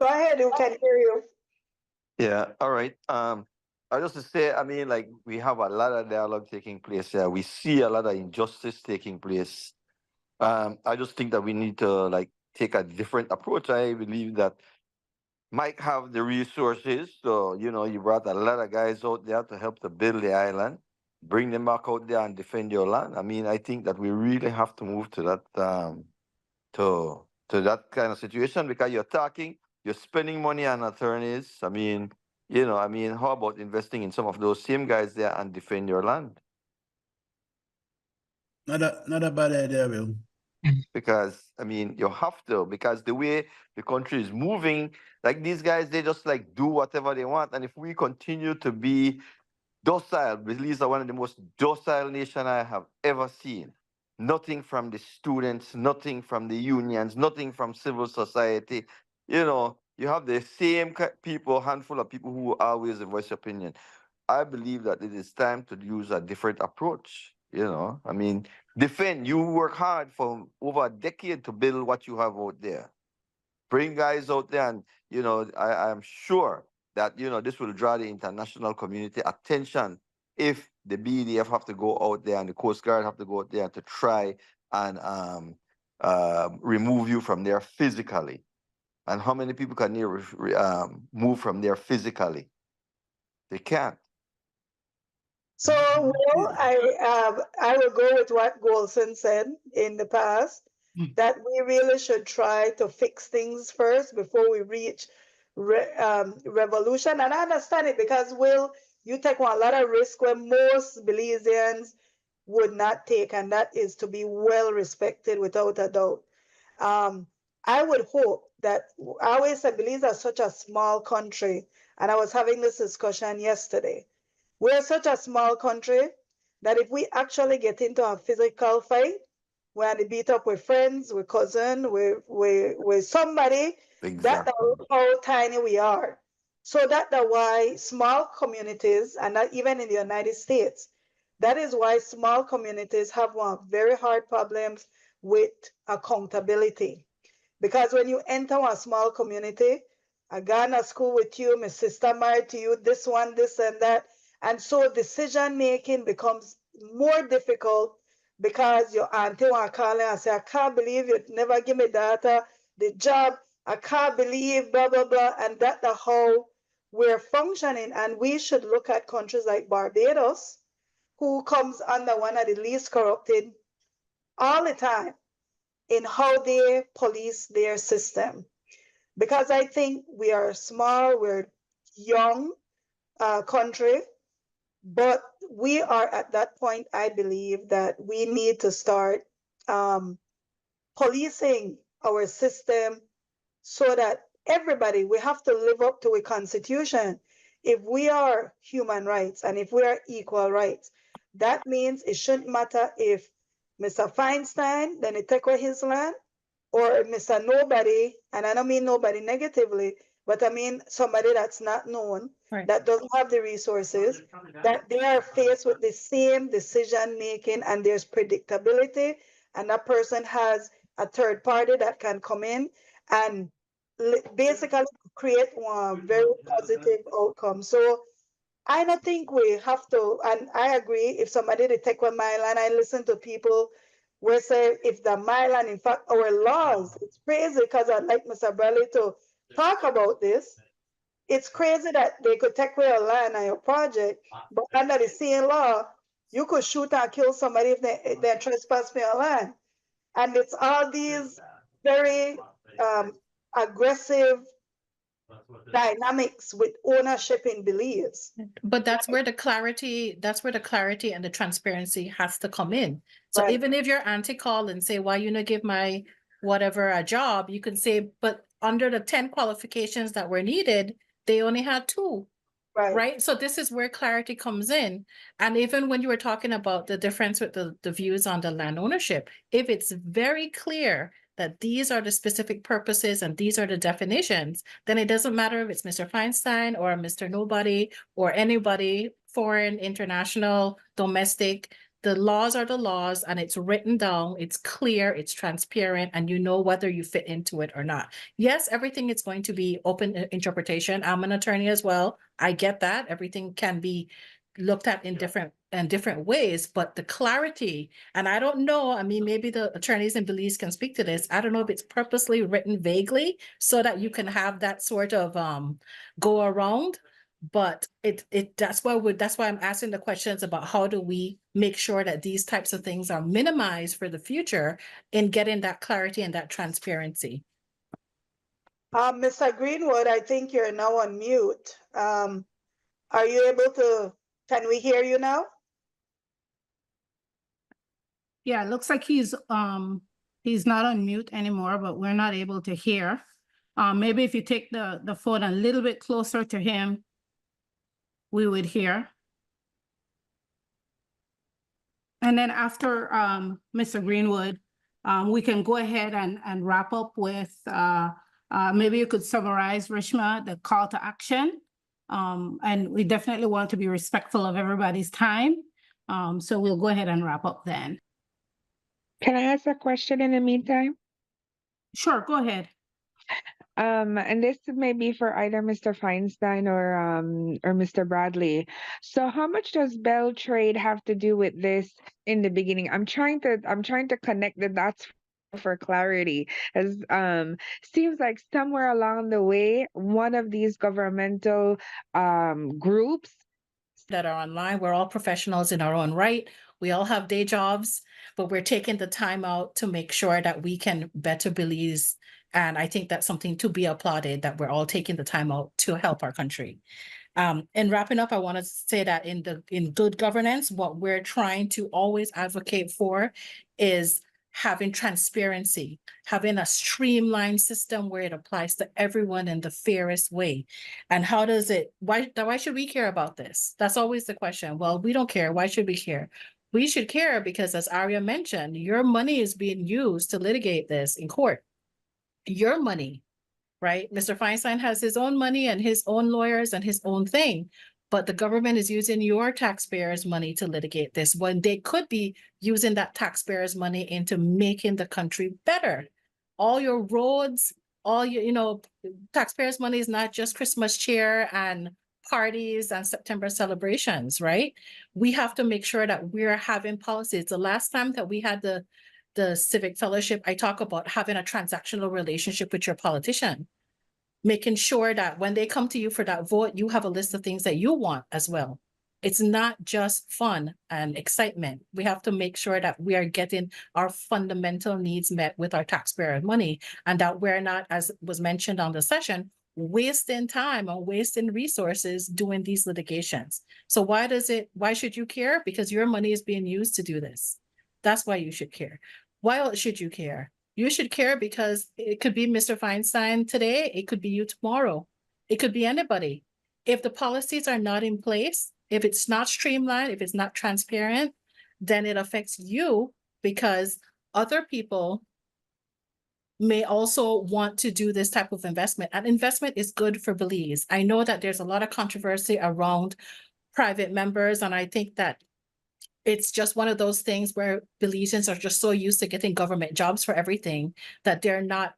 Go ahead, we can hear you. Yeah, all right. I just to say, I mean, like we have a lot of dialogue taking place here. We see a lot of injustice taking place. I just think that we need to like take a different approach. I believe that Mike have the resources. So, you know, you brought a lot of guys out there to help to build the island, bring them back out there and defend your land. I mean, I think that we really have to move to that to that kind of situation because you're spending money on attorneys. I mean, you know, I mean, how about investing in some of those same guys there and defend your land? Not a bad idea, Will. Because I mean, you have to, because the way the country is moving, like these guys, they just like do whatever they want. And if we continue to be docile, Belize are one of the most docile nations I have ever seen. Nothing from the students, nothing from the unions, nothing from civil society. You know, you have the same people, handful of people who always voice opinion. I believe that it is time to use a different approach. You know, I mean, defend. You work hard for over a decade to build what you have out there. Bring guys out there, and you know, I'm sure that you know this will draw the international community attention if the BDF have to go out there and the Coast Guard have to go out there to try and remove you from there physically. And how many people can you move from there physically? They can't. So, well, I will go with what Golson said in the past, that we really should try to fix things first before we reach revolution. And I understand it because, Will, you take a lot of risk when most Belizeans would not take, and that is to be well respected without a doubt. I would hope that, I always say Belize is such a small country, and I was having this discussion yesterday. We're such a small country that if we actually get into a physical fight, when we beat up with friends, with cousins, with somebody, Exactly. that's how tiny we are. So that's why small communities, and not even in the United States, that is why small communities have one very hard problems with accountability. Because when you enter a small community, I gone to school with you, my sister married to you, this one, this and that. And so decision making becomes more difficult because your auntie will call and say, I can't believe you never give me data, the job, I can't believe, blah, blah, blah. And that's how we're functioning. And we should look at countries like Barbados, who comes under one of the least corrupted all the time in how they police their system. Because I think we are small, we're young country, but we are at that point, I believe, that we need to start policing our system so that everybody, we have to live up to a constitution. If we are human rights and if we are equal rights, that means it shouldn't matter if Mr. Feinstein, then he take away his land, or Mr. Nobody, and I don't mean nobody negatively, but I mean somebody that's not known, Right. that doesn't have the resources, that they are faced with the same decision making and there's predictability, and that person has a third party that can come in and basically create one very positive outcome. So I don't think we have to, and I agree, if somebody to take one mile, and I listen to people where say if the mile, and in fact our laws, it's crazy because I'd like Mr. Bradley to talk about this. It's crazy that they could take away your land and your project, but under the same law, you could shoot and kill somebody if they trespass your land. And it's all these very aggressive dynamics with ownership in Belize. But that's where the clarity and the transparency has to come in. So Right. even if your auntie call and say, why you not give my whatever a job, you can say, but under the 10 qualifications that were needed, they only had 2. right? So this is where clarity comes in. And even when you were talking about the difference with the views on the land ownership, if it's very clear that these are the specific purposes and these are the definitions, then it doesn't matter if it's Mr. Feinstein or Mr. Nobody or anybody, foreign, international, domestic. The laws are the laws and it's written down, it's clear, it's transparent, and you know whether you fit into it or not. Yes, everything is going to be open interpretation. I'm an attorney as well. I get that. Everything can be looked at in different ways, but the clarity, and I don't know, I mean, maybe the attorneys in Belize can speak to this. I don't know if it's purposely written vaguely so that you can have that sort of go around. But that's why I'm asking the questions about how do we make sure that these types of things are minimized for the future in getting that clarity and that transparency. Mr. Greenwood, I think you're now on mute. Are you able to, can we hear you now? Yeah, it looks like he's not on mute anymore, but we're not able to hear. Maybe if you take the phone a little bit closer to him, we would hear. And then after Mr. Greenwood, we can go ahead and wrap up with, maybe you could summarize, Rishma, the call to action. And we definitely want to be respectful of everybody's time. So we'll go ahead and wrap up then. Can I ask a question in the meantime? Sure, go ahead. And this may be for either Mr. Feinstein or Mr. Bradley. So how much does Bell Trade have to do with this in the beginning? I'm trying to connect the dots for clarity, as seems like somewhere along the way, one of these governmental groups that are online, we're all professionals in our own right. We all have day jobs, but we're taking the time out to make sure that we can better Belize. And I think that's something to be applauded, that we're all taking the time out to help our country. And wrapping up, I want to say that in good governance, what we're trying to always advocate for is having transparency, having a streamlined system where it applies to everyone in the fairest way. And how does it, why should we care about this? That's always the question. Well, we don't care. Why should we care? We should care because, as Aria mentioned, your money is being used to litigate this in court. Your money, right? Mr. Feinstein has his own money and his own lawyers and his own thing, but the government is using your taxpayers' money to litigate this when they could be using that taxpayers' money into making the country better. All your roads, all your, taxpayers' money is not just Christmas cheer and parties and September celebrations, right? We have to make sure that we're having policies. The last time that we had the civic fellowship, I talk about having a transactional relationship with your politician, making sure that when they come to you for that vote, you have a list of things that you want as well. It's not just fun and excitement. We have to make sure that we are getting our fundamental needs met with our taxpayer money, and that we're not, as was mentioned on the session, wasting time or wasting resources doing these litigations. So why should you care? Because your money is being used to do this. That's why you should care. Why else should you care? You should care because it could be Mr. Feinstein today. It could be you tomorrow. It could be anybody. If the policies are not in place, if it's not streamlined, if it's not transparent, then it affects you because other people may also want to do this type of investment. And investment is good for Belize. I know that there's a lot of controversy around private members, and I think that it's just one of those things where Belizeans are just so used to getting government jobs for everything that they're not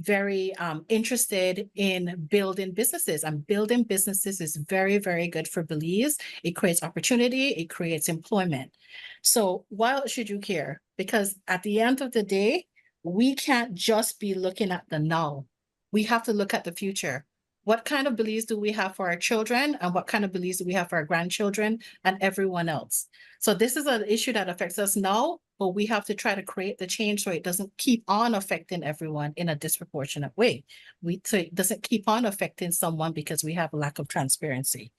very interested in building businesses. And building businesses is very, very good for Belize. It creates opportunity, it creates employment. So why should you care? Because at the end of the day, we can't just be looking at the now. We have to look at the future. What kind of Belize do we have for our children, and what kind of Belize do we have for our grandchildren and everyone else? So this is an issue that affects us now, but we have to try to create the change so it doesn't keep on affecting everyone in a disproportionate way. So it doesn't keep on affecting someone because we have a lack of transparency.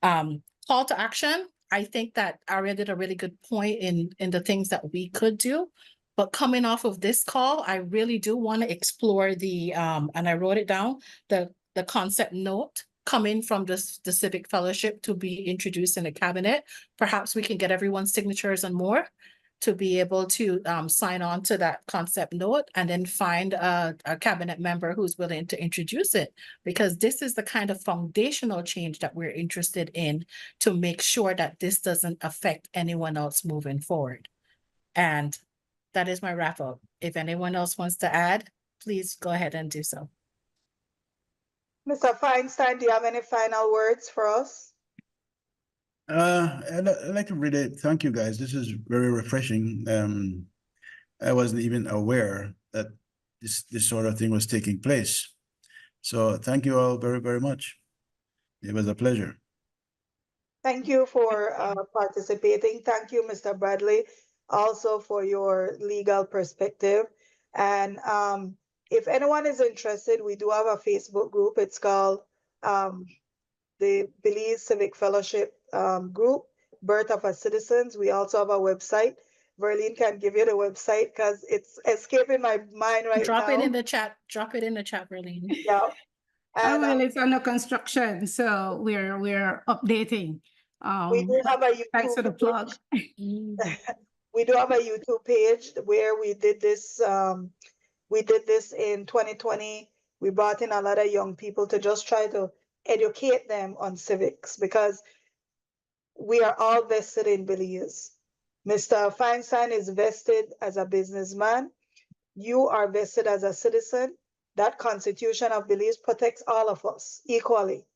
Call to action. I think that Aria did a really good point in the things that we could do. But coming off of this call, I really do want to explore the, and I wrote it down, the concept note coming from the Civic Fellowship to be introduced in the cabinet. Perhaps we can get everyone's signatures and more to be able to sign on to that concept note and then find a cabinet member who's willing to introduce it. Because this is the kind of foundational change that we're interested in to make sure that this doesn't affect anyone else moving forward. And that is my wrap up. If anyone else wants to add, please go ahead and do so. Mr. Feinstein, do you have any final words for us? I'd like to really thank you guys. This is very refreshing. I wasn't even aware that this sort of thing was taking place. So thank you all very, very much. It was a pleasure. Thank you for participating. Thank you, Mr. Bradley, also for your legal perspective. And if anyone is interested, we do have a Facebook group. It's called the Belize Civic Fellowship group, Birth of a Citizens. We also have a website. Verlene can give you the website because it's escaping my mind right now. Drop it in the chat. Drop it in the chat, Verlene. Yeah. And Well, it's under construction, so we're updating. we do have a YouTube Thanks for the plug. we do have a YouTube page where we did this. We did this in 2020. We brought in a lot of young people to just try to educate them on civics because we are all vested in Belize. Mr. Feinstein is vested as a businessman. You are vested as a citizen. That Constitution of Belize protects all of us equally.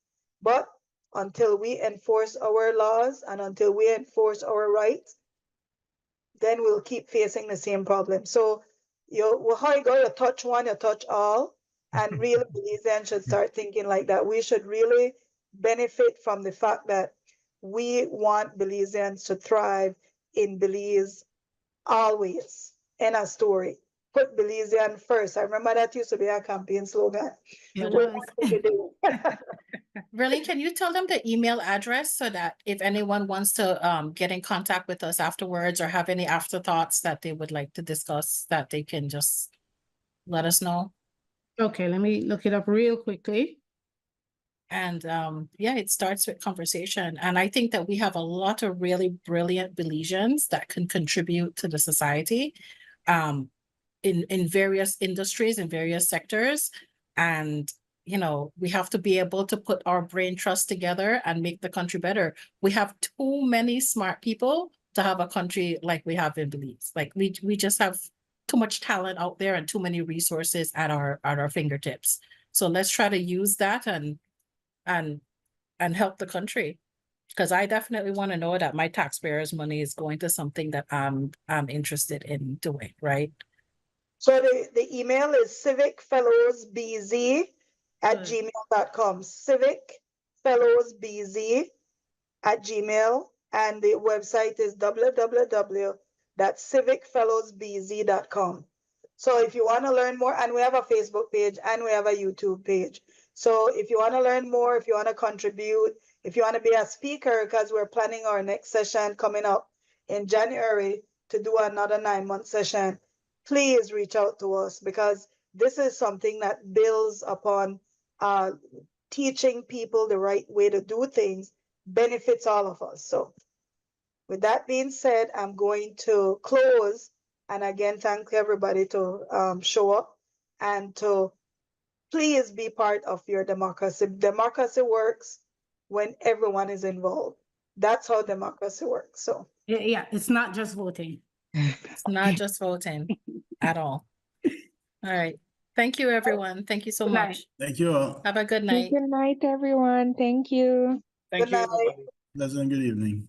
But until we enforce our laws and until we enforce our rights, then we'll keep facing the same problem. So how you go, you touch one, you touch all. And real Belizeans should start thinking like that. We should really benefit from the fact that we want Belizeans to thrive in Belize always. In a story. Put Belizean first. I remember that used to be our campaign slogan. Really, can you tell them the email address so that if anyone wants to get in contact with us afterwards or have any afterthoughts that they would like to discuss, that they can just let us know? Okay, let me look it up real quickly. And yeah, it starts with conversation. And I think that we have a lot of really brilliant Belizeans that can contribute to the society in various industries, in various sectors. And, you know, we have to be able to put our brain trust together and make the country better. We have too many smart people to have a country like we have in Belize. Like we just have too much talent out there and too many resources at our fingertips. So let's try to use that and help the country, because I definitely want to know that my taxpayers' money is going to something that I'm interested in doing, right? So the email is civicfellowsbz@gmail.com. civicfellowsbz@gmail, and the website is www.civicfellowsbz.com. So if you want to learn more, and we have a Facebook page and we have a YouTube page. So if you want to learn more, if you want to contribute, if you want to be a speaker, because we're planning our next session coming up in January to do another 9-month session, please reach out to us, because this is something that builds upon teaching people the right way to do things, benefits all of us. So with that being said, I'm going to close. And again, thank everybody to show up and to please be part of your democracy. Democracy works when everyone is involved. That's how democracy works. So Yeah, it's not just voting. It's not just voting at all. All right. Thank you, everyone. Thank you so Good night. much. Thank you all. Have a good night. Good night, everyone. Thank you. Thank Good you, night. everybody. Pleasant good evening.